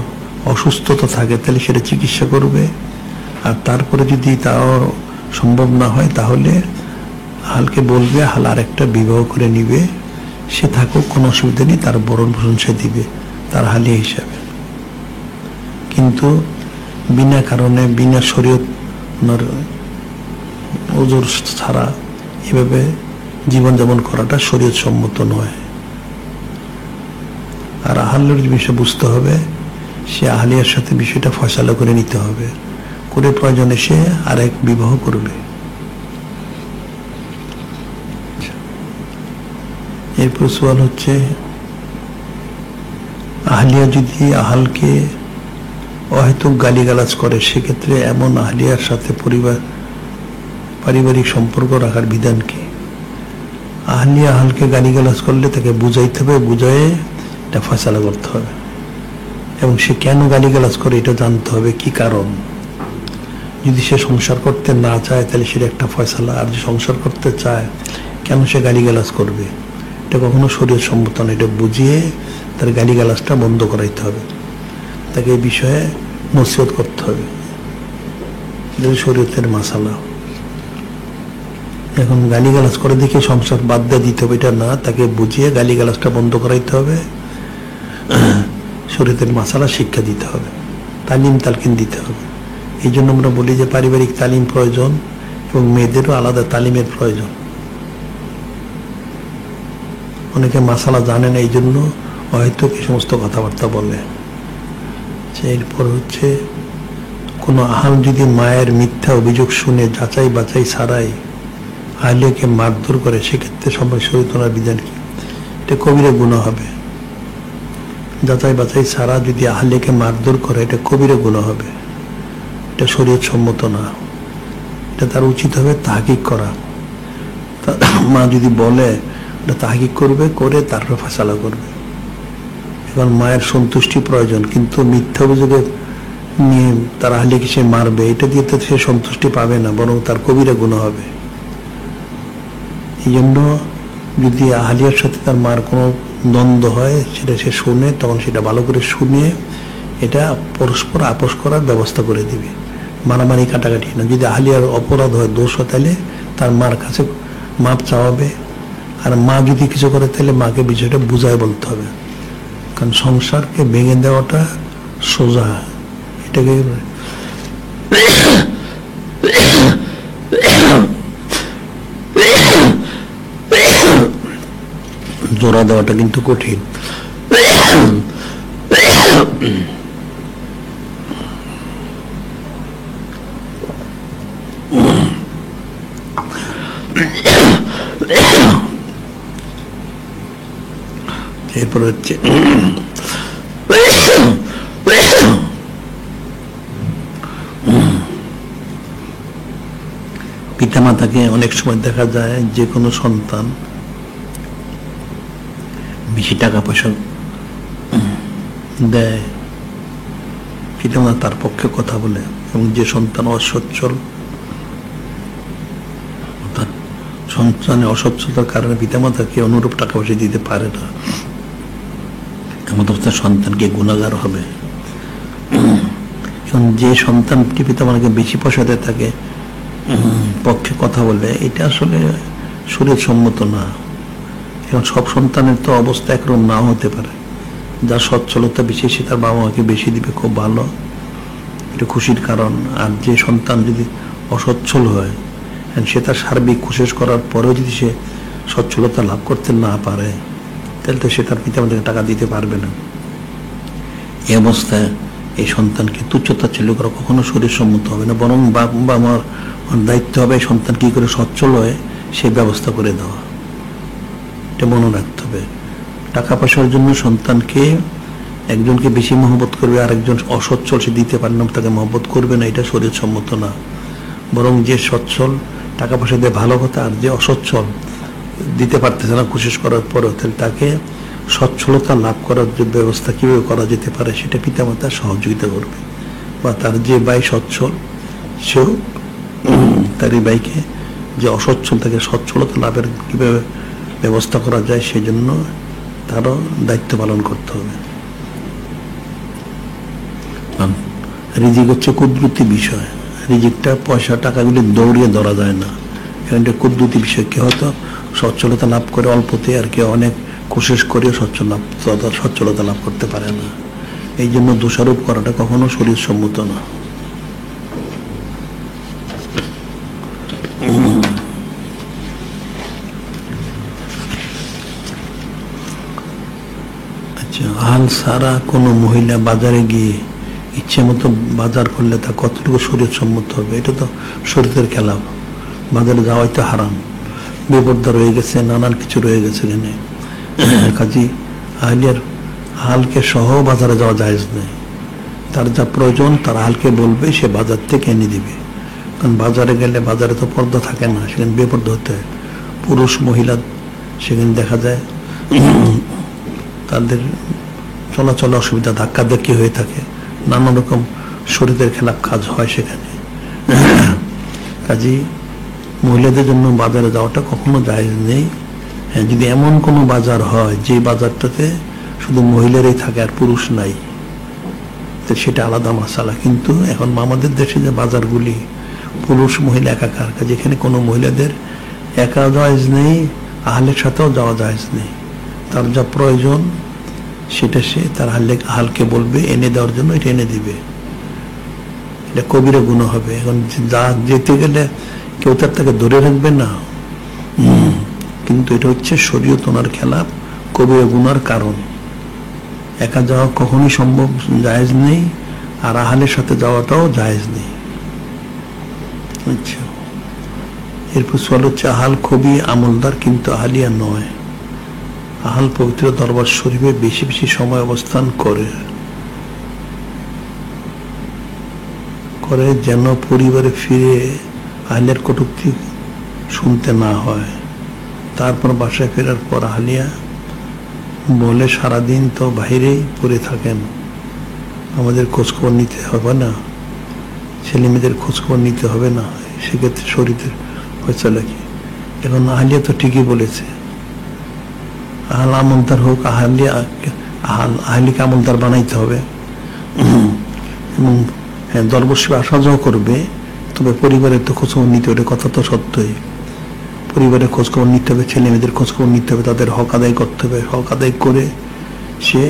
অসুস্থতা থাকে, তাহলে সেটা চিকিৎসা করবে। আর তারপরে যদি তাও সম্ভব না হয় তাহলে হালকে বলবে হাল আরেকটা বিবাহ করে নিবে, সে থাকুক, কোনো অসুবিধা নেই, তার ভরণ পোষণ সে দিবে তার হালিয়া হিসাবে। কিন্তু বিনা কারণে বিনা শরীয়ত ওজর ছাড়া এভাবে জীবনযাপন করাটা শরীয়ত সম্মত নয়। আর আহলের বিষয় বুঝতে হবে, সে আহলিয়ার সাথে বিষয়টা ফয়সালা করে নিতে হবে, করে প্রয়োজনে সে আরেক বিবাহ করবে। এরপর সওয়াল হচ্ছে, আহলিয়া যদি আহালকে অহেতুক গালিগালাজ করে, সেক্ষেত্রে এমন আহলিয়ার সাথে পারিবারিক সম্পর্ক রাখার বিধান কি? আহলিয়া আহালকে গালিগালাজ করলে তাকে বুঝাইতে হবে, বুঝায়ে এটা ফয়সালা করতে হবে, এবং সে কেন গালিগালাজ করে এটা জানতে হবে, কি কারণ। যদি সে সংসার করতে না চায় তাহলে সেটা একটা ফয়সালা, আর যদি সংসার করতে চায় কেন সে গালিগালাজ করবে, এটা কখনো শরীয়ত সম্মত না। এটা বুঝিয়ে তার গালিগালাজটা বন্ধ করাইতে হবে, তাকে এই বিষয়ে নসিহত করতে হবে। এটা শরীয়তের মাসালা। এখন গালিগালাজ করে দেখে সংসার বাদ দিয়ে দিতে হবে এটা না, তাকে বুঝিয়ে গালিগালাজটা বন্ধ করাইতে হবে, শরীয়তের মাসালা শিক্ষা দিতে হবে, তালিম তালকিন দিতে হবে। এই জন্য আমরা বলি যে পারিবারিক তালিম প্রয়োজন, এবং মেয়েদেরও আলাদা তালিমের প্রয়োজন। অনেকে মাসালা জানে না, এই জন্য হয়তো এই সমস্ত কথাবার্তা বলে। এরপর হচ্ছে, কোনো আহাল যদি মায়ের মিথ্যা অভিযোগ শুনে যাচাই বাছাই ছাড়াই আহলিয়াকে মারধর করে, সেক্ষেত্রে সময় শরীয়তের বিধান কি? এটা কবিরা গুনাহ হবে। যাচাই বাছাই ছাড়া যদি আহলিয়াকে মারধর করে, এটা কবিরা গুনাহ হবে, এটা শরীয়ত সম্মত না। এটা তার উচিত হবে তাহকিক করা। মা যদি বলে এটা তাহকিক করবে, করে তারপর ফয়সালা করবে। এখন মায়ের সন্তুষ্টি প্রয়োজন, কিন্তু মিথ্যা অভিযোগে নিয়ে তার আহলিয়াকে সে মারবে, এটা দিয়ে তো সে সন্তুষ্টি পাবে না, বরং তার কবিরা গুনাহ হবে। এই জন্য যদি আহলিয়ার সাথে তার মার কোনো দ্বন্দ্ব হয়, সেটা সে শুনে, তখন সেটা ভালো করে শুনে এটা পরস্পর আপোষ করার ব্যবস্থা করে দিবে, মারামারি কাটাকাটি না। যদি আহলিয়ার অপরাধ হয়, দোষ হয়, তাহলে তার মার কাছে মাপ চাওয়াবে। আর মা যদি কিছু করে তাহলে মাকে বিষয়টা বুঝায় বলতে হবে, কারণ সংসারকে ভেঙে দেওয়াটা সোজা, এটাকে জোড়া দেওয়াটা কিন্তু কঠিন। এরপর হচ্ছে পিতামাতাকে অনেক সময় দেখা যায় যে কোনো সন্তান বেশি টাকা পয়সা দেয়, পিতামাতা তার পক্ষে কথা বলে, এবং যে সন্তান অসচ্ছল, সন্তানের অসচ্ছলতার কারণে পিতামাতাকে অনুরূপ টাকা পয়সা দিতে পারে না, এমন অবস্থায় সন্তানকে গুণাগার হবে। এবং যে সন্তানটি পিতামাতাকে বেশি পয়সা দেয় তাকে পক্ষে কথা বলে, এটা আসলে শরীয়ত সম্মত না। এখন সব সন্তানের তো অবস্থা একরকম নাও হতে পারে, যার সচ্ছলতা বেশি সে তার বাবা মাকে বেশি দিবে, খুব ভালো, এটা খুশির কারণ। আর যে সন্তান যদি অসচ্ছল হয়, সে তার সার্বিক কোশিশ করার পরেও যদি সে সচ্ছলতা লাভ করতে না পারে, তাহলে তো সে তার পিতামাতাকে টাকা দিতে পারবে না। এই অবস্থায় এই সন্তানকে তুচ্ছতাচ্ছিল্য করা কখনো শরীর সম্মত হবে না, বরং বাবা মার দায়িত্ব হবে সন্তান কি করে সচ্ছল হয় সে ব্যবস্থা করে দেওয়া। এটা মনে রাখতে হবে। টাকা পয়সার জন্য সন্তানকে একজনকে বেশি মহব্বত করবে, আরেকজন অসচ্ছল সে দিতে পারে না, তাকে মহব্বত করবে না, এটা শরীর সম্মত না। বরং যে সচ্ছল টাকা পয়সা দিয়ে ভালো কথা, আর যে অসচ্ছল দিতে পারতেছে না কোশিশ করার পরেও, তাহলে তাকে সচ্ছলতা লাভ করার যে ব্যবস্থা কীভাবে করা যেতে পারে সেটা পিতামাতা সহযোগিতা করবে। বা তার যে ভাই সচ্ছল, সেও তার এই ভাইকে যে অসচ্ছল তাকে সচ্ছলতা লাভের কীভাবে ব্যবস্থা করা যায় সেজন্য তারও দায়িত্ব পালন করতে হবে। রিজিক হচ্ছে কুদরতি বিষয়, রিজিকটা পয়সা টাকাগুলি দৌড়িয়ে ধরা যায় না, এটা কুদরতি বিষয়। কেউ হয়তো সচ্ছলতা লাভ করে অল্পতে, আর কেউ অনেক কোশিশ করে সচ্ছলতা লাভ করতে পারে না। এই জন্য দোষারোপ করাটা কখনো শরীর সম্মত না। আচ্ছা, হাল সারা কোনো মহিলা বাজারে গিয়ে ইচ্ছে মতো বাজার করলে তা কতটুকু শরীর সম্মত হবে? এটা তো শরীরের খেলাফ। বাজারে যাওয়াই তো হারাম, বেপর্দা রয়ে গেছে, নানান কিছু রয়ে গেছে। এখানে কাজী আহলিয়ার হালকে সহ বাজারে যাওয়া জায়েজ নেই। তার যা প্রয়োজন তার হালকে বলবে, সে বাজার থেকে এনে দিবে। কারণ বাজারে গেলে বাজারে তো পর্দা থাকে না, সেখানে বেপর্দা হতে হয়। পুরুষ মহিলা সেখানে দেখা যায় তাদের চলাচলে অসুবিধা, ধাক্কাধাক্কি হয়ে থাকে, নানা রকম শরীরের খেলাফ কাজ হয় সেখানে। কাজী মহিলাদের জন্য বাজারে যাওয়াটা কখনো জায়েজ নেই। হ্যাঁ, যদি এমন কোনো বাজার হয় যে বাজারটাতে শুধু মহিলারাই থাকে আর পুরুষ নাই, তো সেটা আলাদা মাসালা। কিন্তু এখন আমাদের দেশে যে বাজারগুলি পুরুষ মহিলা একাকার, যেখানে কোনো মহিলাদের একা জায়েজ নেই, আহলের সাথেও যাওয়া জায়েজ নেই। তার যা প্রয়োজন সেটা সে তার আহলকে বলবে এনে দেওয়ার জন্য, এটা এনে দিবে। এটা কবিরা গুনাহ হবে। এখন যা যেতে গেলে কেউ তাকে ধরে রাখবে না, কিন্তু এটা হচ্ছে শরীয়ত ওনার খেলাফ, কবিরা গুনার কারণ। একা যাওয়া কখনোই সম্ভব, জায়েজ নেই, আর আহলের সাথে যাওয়াটাও জায়েজ নেই। আচ্ছা, এরপর সওয়াল হচ্ছে আহাল খুবই আমলদার কিন্তু আহলিয়া নয়। আহাল পবিত্র দরবার শরীফে বেশি বেশি সময় অবস্থান করে যেন পরিবারে ফিরে আহলিয়ার কটূক্তি শুনতে না হয়। তারপর বাসায় ফেরার পর আহলিয়া বলে, সারাদিন তো বাইরেই পড়ে থাকেন, আমাদের খোঁজখবর নিতে হবে না, ছেলে মেয়েদের খোঁজখবর নিতে হবে না, সেক্ষেত্রে শরীরের ফয়সালা কি? এখন আহলিয়া তো ঠিকই বলেছে, আহাল আমলদার হোক, আহলিকে আমলদার বানাইতে হবে। এবং হ্যাঁ, দরবার শরীফে আসা যাওয়া করবে, তবে পরিবারের তো খোঁজখবর নিতে হবে, কথা তো সত্যই। পরিবারের খোঁজখবর নিতে হবে, ছেলে মেয়েদের খোঁজখবর নিতে হবে, তাদের হক আদায় করতে হবে। হক আদায় করে সে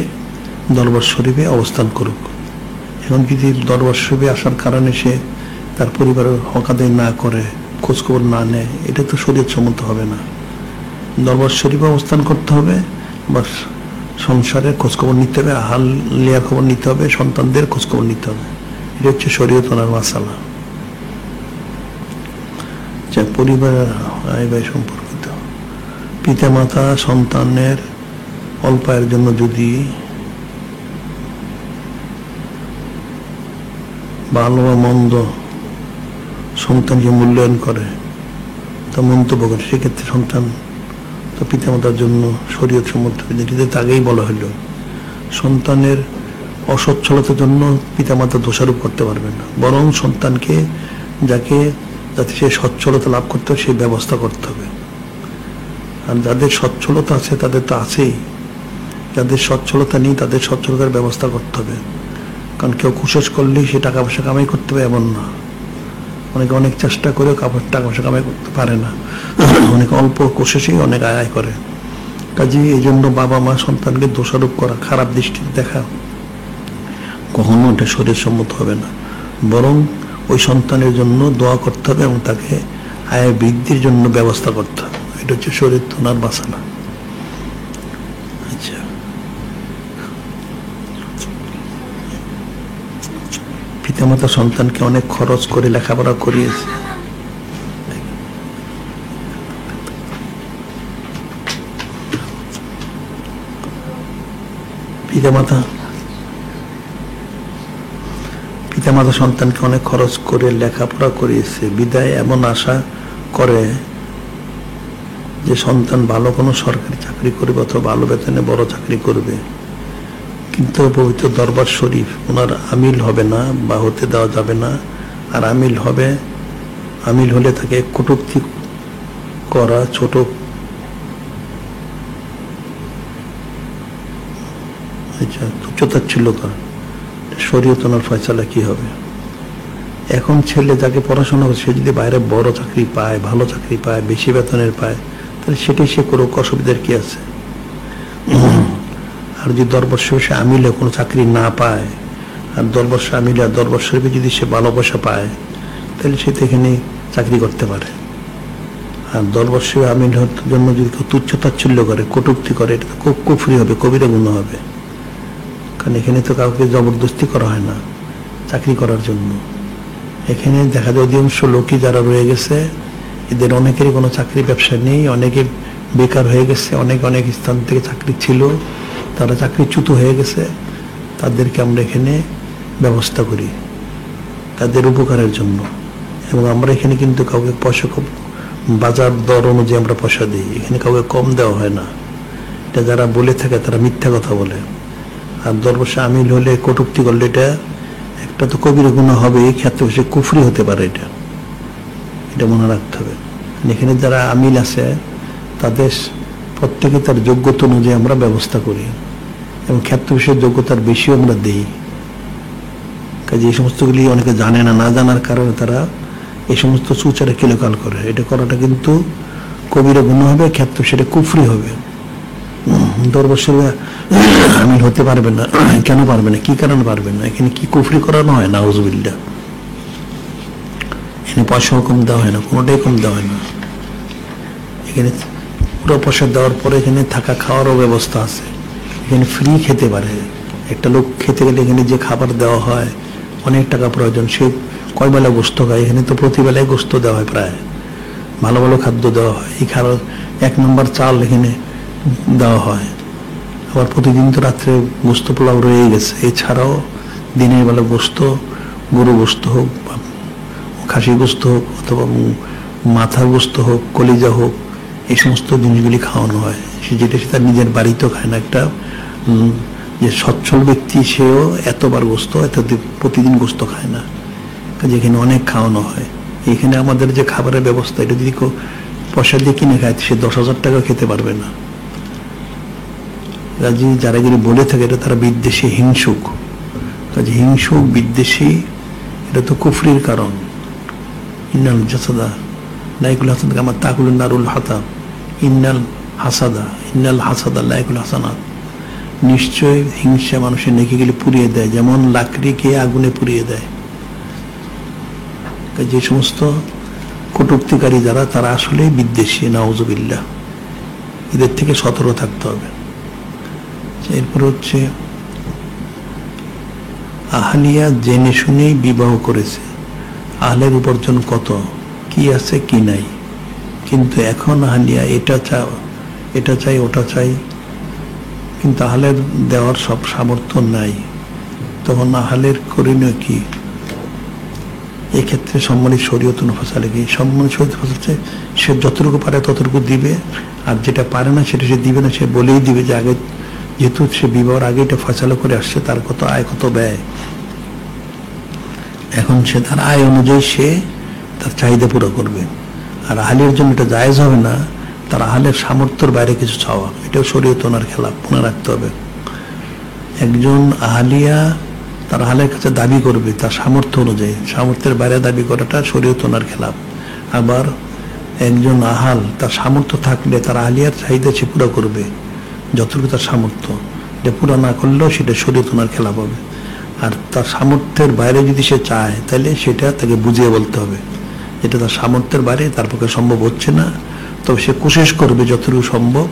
দরবার শরীফে অবস্থান করুক। এখন যদি দরবার শরীফে আসার কারণে সে তার পরিবারের হক আদায় না করে, খোঁজখবর না নেয়, এটা তো শরীয়ত সম্মত হবে না। দরবার শরীফে অবস্থান করতে হবে, বা সংসারের খোঁজখবর নিতে হবে, আহলিয়ার খবর নিতে হবে, সন্তানদের খোঁজখবর নিতে হবে। এটা হচ্ছে শরীয়ত ওনার মাসালা। পরিবারের আয় ব্যয় সম্পর্কিত পিতা মাতা সন্তানের অল্প আয়ের জন্য যদি ভালো বা মন্দ সন্তানকে মূল্যায়ন করে, তা মন্তব্য করে, সেক্ষেত্রে সন্তান তো পিতামাতার জন্য শরীয়ত সম্মত বিধিতে আগেই বলা হলো সন্তানের অসচ্ছলতার জন্য পিতামাতা দোষারোপ করতে পারবে না, বরং সন্তানকে যাতে সে সচ্ছলতা লাভ করতে হবে সেই ব্যবস্থা করতে হবে। আর যাদের সচ্ছলতা আছে তাদের তো আছেই, যাদের সচ্ছলতা নেই তাদের সচ্ছলতার ব্যবস্থা করতে হবে। কারণ কেউ কোশিশ করলেই সে টাকা পয়সা কামাই করতে হবে এমন না, অনেকে অনেক চেষ্টা করেও টাকা পয়সা কামাই করতে পারে না, অনেক অল্প কোশিশেই অনেক আয় করে। কাজে এই জন্য বাবা মা সন্তানকে দোষারোপ করা, খারাপ দৃষ্টিতে দেখা কখনো এটা শরীর সম্মত হবে না, বরং ওই সন্তানের জন্য দোয়া করতে হবে এবং তাকে আয় বৃদ্ধির জন্য ব্যবস্থা করতে হবে। এটা হচ্ছে শরীর তোনার বাসনা। আচ্ছা, পিতামাতা সন্তানকে অনেক খরচ করে লেখাপড়া করিয়েছে, পিতামাতা সন্তানকে অনেক খরচ করে লেখাপড়া করিয়েছে বিদায় এমন আশা করে যে সন্তান ভালো কোনো সরকারি চাকরি করবে অথবা ভালো বেতনে বড় চাকরি করবে, কিন্তু পবিত্র দরবার শরীফ ওনার আমিল হবে না বা হতে দেওয়া যাবে না। আর আমিল হলে তাকে কটূক্তি করা, ছোট তুচ্ছতাচ্ছিল্য করা, শরীয়ত ওনার ফয়সালা কি হবে? এখন ছেলে যাকে পড়াশোনা করে সে যদি বাইরে বড় চাকরি পায়, ভালো চাকরি পায়, বেশি বেতনের পায়, তাহলে সেটাই সে করুক, অসুবিধার কি আছে? আর যদি দরবার শরীফে আমিলে কোনো চাকরি না পায় আর দরবার আমিলে আর দরবার শরীফে যদি সে ভালো পয়সা পায় তাহলে সে তো এখানে চাকরি করতে পারে। আর দরবার শরীফে আমিল হওয়ার জন্য যদি কেউ তুচ্ছতাচ্ছিল্য করে, কটূক্তি করে, এটা তো খুব কুফরি হবে, কবিরা গুনাহ হবে। কারণ এখানে তো কাউকে জবরদস্তি করা হয় না চাকরি করার জন্য। এখানে দেখা যায় অধিকাংশ লোকই যারা রয়ে গেছে এদের অনেকেরই কোনো চাকরি ব্যবসা নেই, অনেকে বেকার হয়ে গেছে, অনেক স্থান থেকে চাকরি ছিল, তারা চাকরিচ্যুত হয়ে গেছে, তাদেরকে আমরা এখানে ব্যবস্থা করি তাদের উপকারের জন্য। এবং আমরা এখানে কিন্তু কাউকে পয়সা কম, বাজার দর অনুযায়ী আমরা পয়সা দিই, এখানে কাউকে কম দেওয়া হয় না। এটা যারা বলে থাকে তারা মিথ্যা কথা বলে। আর দরবার আমিল হলে, কটূক্তি করলে এটা একটা তো কবিরা গুনাহ হবে, এই ক্ষেত্রে সে কুফরি হতে পারে, এটা মনে রাখতে হবে। এখানে যারা আমিল আছে তাদের প্রত্যেকে তার যোগ্যতা অনুযায়ী আমরা ব্যবস্থা করি এবং ক্ষেত্র বিশেষ যোগ্যতার বেশিও আমরা দিই। কাজে এই সমস্তগুলি অনেকে জানে না, না জানার কারণে তারা এই সমস্ত সুচারে কিলোকাল করে। এটা করাটা কিন্তু কবিরা গুনাহ হবে, ক্ষেত্র সেটা কুফরি হবে। দরবার শরীফে আমিল হতে পারবে না, কেন পারবে না, কি কারণে পারবে না? এখানে কি কুফরি করানো হয়? নাউজুবিল্লাহ। এখানে পয়সাও কম দেওয়া হয় না, কোনোটাই কম দেওয়া হয় না। এখানে পুরো পয়সা দেওয়ার পরে এখানে থাকা খাওয়ারও ব্যবস্থা আছে, এখানে ফ্রি খেতে পারে। একটা লোক খেতে গেলে এখানে যে খাবার দেওয়া হয় অনেক টাকা প্রয়োজন, সে কয় বেলা গোস্ত খায়, এখানে তো প্রতিবেলায় গোস্ত দেওয়া হয়, প্রায় ভালো ভালো খাদ্য দেওয়া হয়। এই খাবার 1 নম্বর চাল এখানে দেওয়া হয়। আবার প্রতিদিন তো রাত্রে গোস্ত পোলাও রয়ে গেছে, এছাড়াও দিনের বেলা গোস্ত, গরু গোস্ত হোক, খাসি গোস্ত হোক, অথবা মাথার গোস্ত হোক, কলিজা হোক, এই সমস্ত জিনিসগুলি খাওয়ানো হয়। সে যেটা সে তার নিজের বাড়িতেও খায় না। একটা যে সচ্ছল ব্যক্তি সেও এতবার গোস্ত, প্রতিদিন গোস্ত খায় না, যেখানে অনেক খাওয়ানো হয়। এখানে আমাদের যে খাবারের ব্যবস্থা, এটা যদি কেউ পয়সা দিয়ে কিনে খায় সে 10,000 টাকা খেতে পারবে না। যারা যদি বলে থাকে এটা তারা বিদ্বেষী, হিংসুক। কাজে হিংসুক, বিদ্বেষী, এটা তো কুফরির কারণ। ইন্নাল জাসাদা লাইকুল হাসাদ কামা তাকুল নারুল হাতাব ইন্নাল হাসাদা লাইকুল হাসানাত। নিশ্চয় হিংসা মানুষের নেকিগুলি পুড়িয়ে দেয়, যেমন লাকড়িকে আগুনে পুড়িয়ে দেয়। যে সমস্ত কটূক্তিকারী যারা, তারা আসলে বিদ্বেষী, নাউজুবিল্লাহ। এদের থেকে সতর্ক থাকতে হবে। এরপর হচ্ছে আহলিয়া জেনে শুনেই বিবাহ করেছে, আহলের উপার্জন কত, কি আছে কি নাই, কিন্তু এখন আহলিয়া এটা চাই ওটা চাই, কিন্তু আহলের দেওয়ার সব সামর্থ্য নাই। তখন আহলের করণীয় কি? এই ক্ষেত্রে সম্মানিত শরীয়ত ফয়সালা কি? সম্মানিত শরীয়ত ফয়সালা সে যতটুকু পারে ততটুকু দিবে, আর যেটা পারে না সেটা সে দিবে না। সে বলেই দিবে যে আগে যেহেতু সে বিবাহের আগে এটা ফয়সালা করে আসছে, তার কত আয় কত ব্যয়, এখন সে তার আয় অনুযায়ী সে তার চাহিদা পুরো করবে। আর আহালের জন্য এটা জায়েজ হবে না তার আহালের সামর্থ্যের বাইরে কিছু চাওয়া, এটাও শরীয়ত ওনার খেলাফ, মনে রাখতে হবে। একজন আহালিয়া তার আহালের কাছে দাবি করবে তার সামর্থ্য অনুযায়ী, সামর্থ্যের বাইরে দাবি করাটা শরীয়ত ওনার খেলাফ। আবার একজন আহাল তার সামর্থ্য থাকলে তার আহালিয়ার চাহিদা সে পুরো করবে যতটুকু তার সামর্থ্য, এটা পুরো না করলেও সেটা শরীয়ত ওনার খেলাফ হবে। আর তার সামর্থ্যের বাইরে যদি সে চায় তাহলে সেটা তাকে বুঝিয়ে বলতে হবে, যেটা তার সামর্থ্যের বাইরে তার পক্ষে সম্ভব হচ্ছে না, তবে সে কোশিশ করবে যতটুকু সম্ভব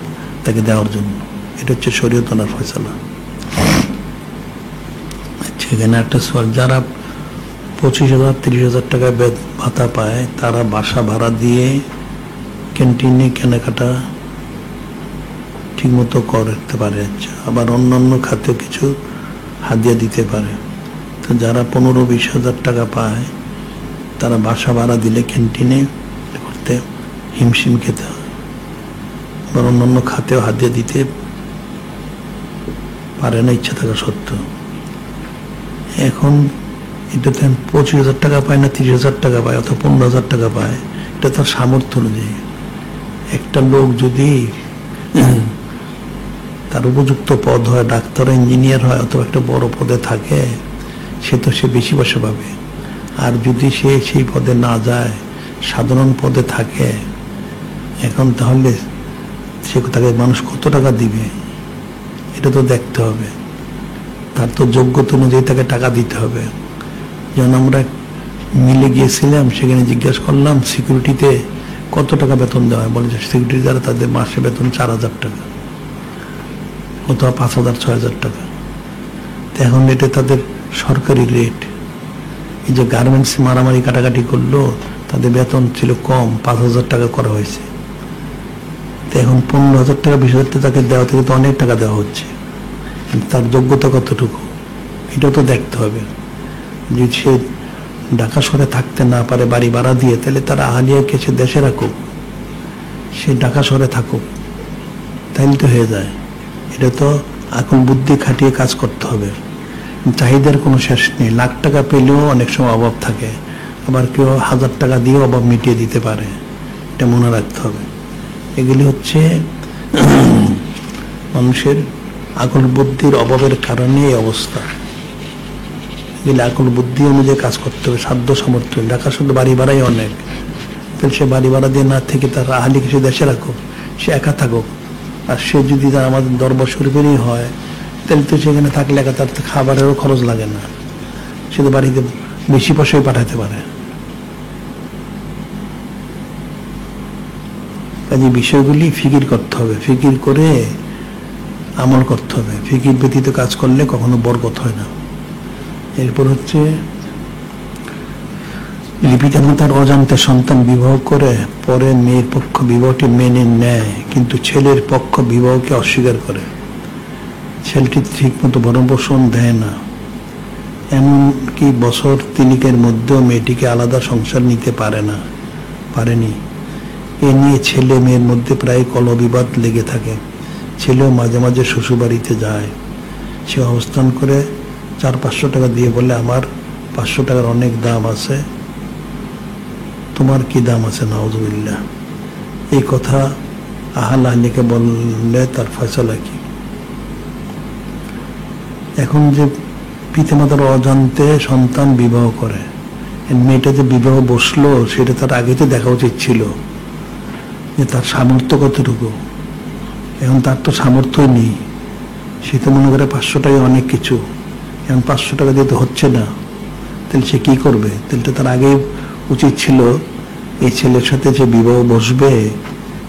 তাকে দেওয়ার জন্য। এটা হচ্ছে শরীয়ত ওনার ফয়সালা। সেখানে একটা সওয়াল, যারা 25,000 30,000 টাকা ভাতা পায় তারা বাসা ভাড়া দিয়ে ক্যান্টিনে কেনাকাটা ঠিক মতো করতে পারে, আবার অন্যান্য খাতে কিছু হাদিয়া দিতে পারে। তো যারা 15-20,000 টাকা পায় তারা বাসা ভাড়া দিলে ক্যান্টিনে করতে হিমশিম খেতে হয়, আবার অন্যান্য খাতেও হাদিয়া দিতে পারে না ইচ্ছা থাকা সত্ত্বেও। এখন এটা তো 25,000 টাকা পায় না 30,000 টাকা পায় অথবা 15,000 টাকা পায়, এটা তার সামর্থ্য অনুযায়ী। একটা লোক যদি তার উপযুক্ত পদ হয়, ডাক্তার ইঞ্জিনিয়ার হয় অথবা একটা বড় পদে থাকে, সে তো সে বেশি পয়সা পাবে। আর যদি সে সেই পদে না যায়, সাধারণ পদে থাকে, এখন তাহলে সে তাকে মানুষ কত টাকা দিবে এটা তো দেখতে হবে, তার তো যোগ্যতা অনুযায়ী তাকে টাকা দিতে হবে। যেমন আমরা মিলে গিয়েছিলাম, সেখানে জিজ্ঞাসা করলাম সিকিউরিটিতে কত টাকা বেতন দেওয়া হয়, বলে যে সিকিউরিটি যারা তাদের মাসে বেতন 4,000 টাকা অথবা 5,000-6,000 টাকা। তো এখন এটা তাদের সরকারি রেট। এই যে গার্মেন্টস মারামারি কাটাকাটি করলো, তাদের বেতন ছিল কম, 5,000 টাকা করা হয়েছে। তো এখন 15,000 টাকা 20,000 টাকা তাকে দেওয়া থেকে তো অনেক টাকা দেওয়া হচ্ছে, তার যোগ্যতা কতটুকু এটা তো দেখতে হবে। যদি সে ঢাকা শহরে থাকতে না পারে বাড়ি ভাড়া দিয়ে, তাহলে তার আহালিয়াকে সে দেশে রাখুক, সে ঢাকা শহরে থাকুক, তাইলে তো হয়ে যায়। এটা তো আকল বুদ্ধি খাটিয়ে কাজ করতে হবে। চাহিদার কোনো শেষ নেই, লাখ টাকা পেলেও অনেক সময় অভাব থাকে, আবার কেউ 1,000 টাকা দিয়েও অভাব মিটিয়ে দিতে পারে, এটা মনে রাখতে হবে। এগুলি হচ্ছে মানুষের আকল বুদ্ধির অভাবের কারণে এই অবস্থা। এগুলি আকল বুদ্ধি অনুযায়ী কাজ করতে হবে, সাধ্য সামর্থ্য। ঢাকা শুধু বাড়ি ভাড়াই অনেক, তাহলে সে বাড়ি ভাড়া দিয়ে না থেকে তার আহালি কিছু দেশে রাখুক, সে একা থাকুক। আর সে যদি তার আমাদের দরবার শরীফেরই হয়, তাহলে তো সেখানে থাকলে একা তার খাবারেরও খরচ লাগে না, সে তো বাড়িতে বেশি পয়সাই পাঠাতে পারে। কাজে বিষয়গুলি ফিকির করতে হবে, ফিকির করে আমল করতে হবে। ফিকির ব্যতীত কাজ করলে কখনো বরকত হয় না। এরপর হচ্ছে লিপিতা তার অজান্তে সন্তান বিবাহ করে পরে মেয়ের পক্ষ বিবাহটি মেনে নেয়, কিন্তু ছেলের পক্ষ বিবাহকে অস্বীকার করে। ছেলেটি ঠিক মতো ভরণ পোষণ দেয় না, এমনকি বছর 3 মধ্যেও মেয়েটিকে আলাদা সংসার নিতে পারেনি। এ নিয়ে ছেলে মেয়ের মধ্যে প্রায় কলবিবাদ লেগে থাকে। ছেলেও মাঝে মাঝে শ্বশুরবাড়িতে যায়, সে অবস্থান করে 400-500 টাকা দিয়ে বলে, আমার 500 টাকার অনেক দাম আছে, তোমার কি দাম আছে? নাউজুবিল্লাহ। এই কথা আহাল আহলিকে বললে তার ফয়সালা কি? এখন যে পিতামাতার অজান্তে সন্তান বিবাহ করে, মেয়েটা যে বিবাহ বসলো সেটা তার আগে তো দেখা উচিত ছিল যে তার সামর্থ্য কতটুকু। এখন তার তো সামর্থ্যই নেই, সে তো মনে করে 500 টাকা অনেক কিছু, এখন 500 টাকা দিয়ে তো হচ্ছে না, তাহলে সে কি করবে? তাহলে তার আগে উচিত ছিল এই ছেলের সাথে যে বিবাহ বসবে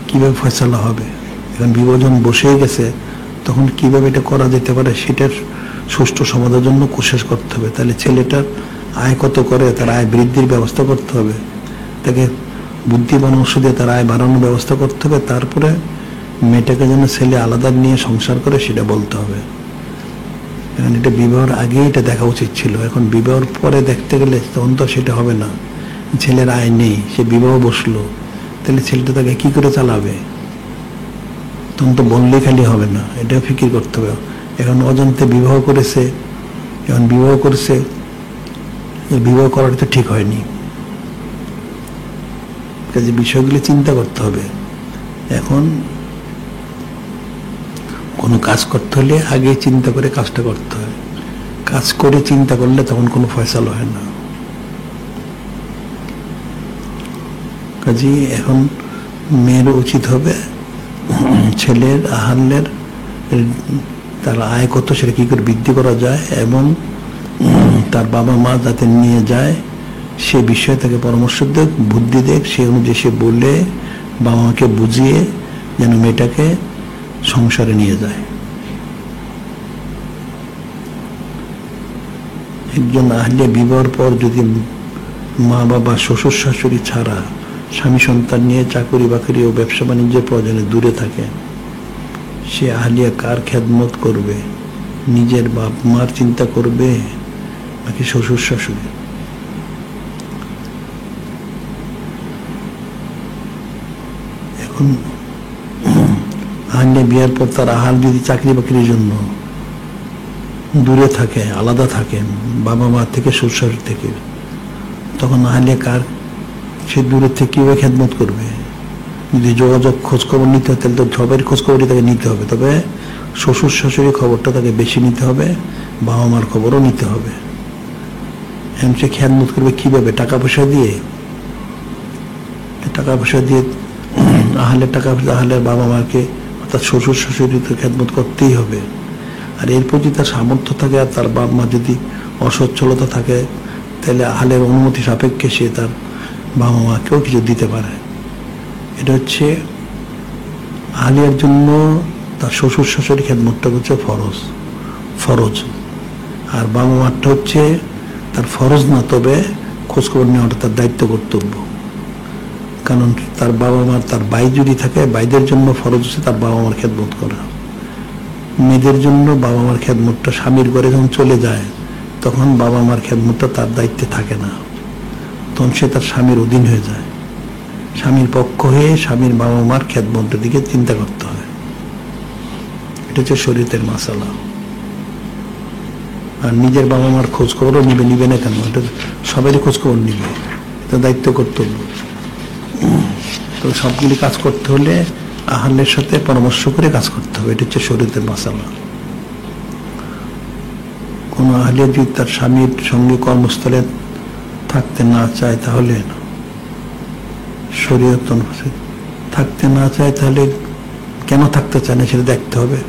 কিভাবে ফয়সালা হবে। এখন বিবাহ যখন বসে গেছে তখন কিভাবে এটা করা যেতে পারে সেটার সুষ্ঠু সমাধানের জন্য কোশিশ করতে হবে। তাহলে ছেলেটার আয় কত করে তার আয় বৃদ্ধির ব্যবস্থা করতে হবে, তাকে বুদ্ধি পরামর্শ দিয়ে তার আয় বাড়ানোর ব্যবস্থা করতে হবে। তারপরে মেয়েটাকে যেন ছেলে আলাদা নিয়ে সংসার করে সেটা বলতে হবে। এখন এটা বিবাহের আগে এটা দেখা উচিত ছিল, এখন বিবাহের পরে দেখতে গেলে তখন তো সেটা হবে না। ছেলের আয় নেই, সে বিবাহ বসলো, তাহলে ছেলেটা তাকে কি করে চালাবে? তখন তো বললেই খালি হবে না, এটাও ফিকির করতে হবে। এখন অজান্তে বিবাহ করেছে, এখন বিবাহ করছে, বিবাহ করাটা তো ঠিক হয়নি, কাজে বিষয়গুলি চিন্তা করতে হবে। এখন কোনো কাজ করতে হলে আগে চিন্তা করে কাজটা করতে হয়, কাজ করে চিন্তা করলে তখন কোনো ফয়সালা হয় না। কাজে এখন মেয়ের উচিত হবে ছেলের আহলের তার আয় কত সেটা কি করে বৃদ্ধি করা যায়, এবং তার বাবা মা যাতে নিয়ে যায় সে বিষয়ে তাকে পরামর্শ দেখ, বুদ্ধি দেখ, সে অনুযায়ী সে বলে বাবা মাকে বুঝিয়ে যেন মেয়েটাকে সংসারে নিয়ে যায়। একজন আহলে বিবাহের পর যদি মা বাবা শ্বশুর শাশুড়ি ছাড়া স্বামী সন্তান নিয়ে চাকরি বাকরি ও ব্যবসা বাণিজ্যের প্রয়োজনে দূরে থাকে, সে আহলিয়া কার খেদমত করবে? নিজের বাপ মার চিন্তা করবে নাকি শ্বশুর শাশুড়ি? এখন আহলিয়া বিয়ার পর তার আহাল যদি চাকরি বাকরির জন্য দূরে থাকে, আলাদা থাকেন বাবা মা থেকে, শ্বশুর শাশুড়ি থেকে, তখন আহলিয়া কার সে দূরের থেকে কিভাবে খেদমত করবে? যদি যোগাযোগ খোঁজ খবর নিতে হয় তাহলে তো সবের খোঁজ খবরই তাকে নিতে হবে, তবে শ্বশুর শাশুড়ির খবরটা তাকে বেশি নিতে হবে, বাবা মার খবরও নিতে হবে। এখন সে খেদমত করবে কিভাবে? টাকা পয়সা দিয়ে। টাকা পয়সা দিয়ে আহলের টাকা পয়সা, আহলের বাবা মাকে অর্থাৎ শ্বশুর শাশুড়ি তো খেদমত করতেই হবে। আর এরপর যদি তার সামর্থ্য থাকে আর তার বাবা মা যদি অসচ্ছলতা থাকে, তাহলে আহলের অনুমতি সাপেক্ষে সে তার বাবা মাকেও কিছু দিতে পারে। এটা হচ্ছে আহলিয়ার জন্য তার শ্বশুর শাশুড়ি খেদমতটা হচ্ছে ফরজ, আর বাবা মারটা হচ্ছে তার ফরজ না, তবে খোঁজখবর নেওয়াটা তার দায়িত্ব, কর্তব্য। কারণ তার বাবা মার, তার ভাই যদি থাকে, ভাইদের জন্য ফরজ হচ্ছে তার বাবা মার খেদমত করা। মেয়েদের জন্য বাবা মার খেদমতটা, স্বামীর ঘরে যখন চলে যায় তখন বাবা মার খেদমতটা তার দায়িত্বে থাকে না, তখন সে তার স্বামীর অধীন হয়ে যায়। স্বামীর পক্ষ হয়ে স্বামীর বাবা মার খেদমতের দিকে চিন্তা করতে হয়। এটা হচ্ছে শরীয়তের মাসালা। আর নিজের বাবা মার খোঁজ খবরও নিবে না কেন? এটা সবারই খোঁজ খবর নিবে, এটা দায়িত্ব, কর্তব্য। তো সবগুলি কাজ করতে হলে আহলের সাথে পরামর্শ করে কাজ করতে হবে, এটা হচ্ছে শরীয়তের মাসালা। কোন আহলে যদি তার স্বামীর সঙ্গে কর্মস্থলে থাকতে না চায়, তাহলে শরীয়ত অনুসারে থাকতে না চায়, তাহলে কেন থাকতে চায় না সেটা দেখতে হবে।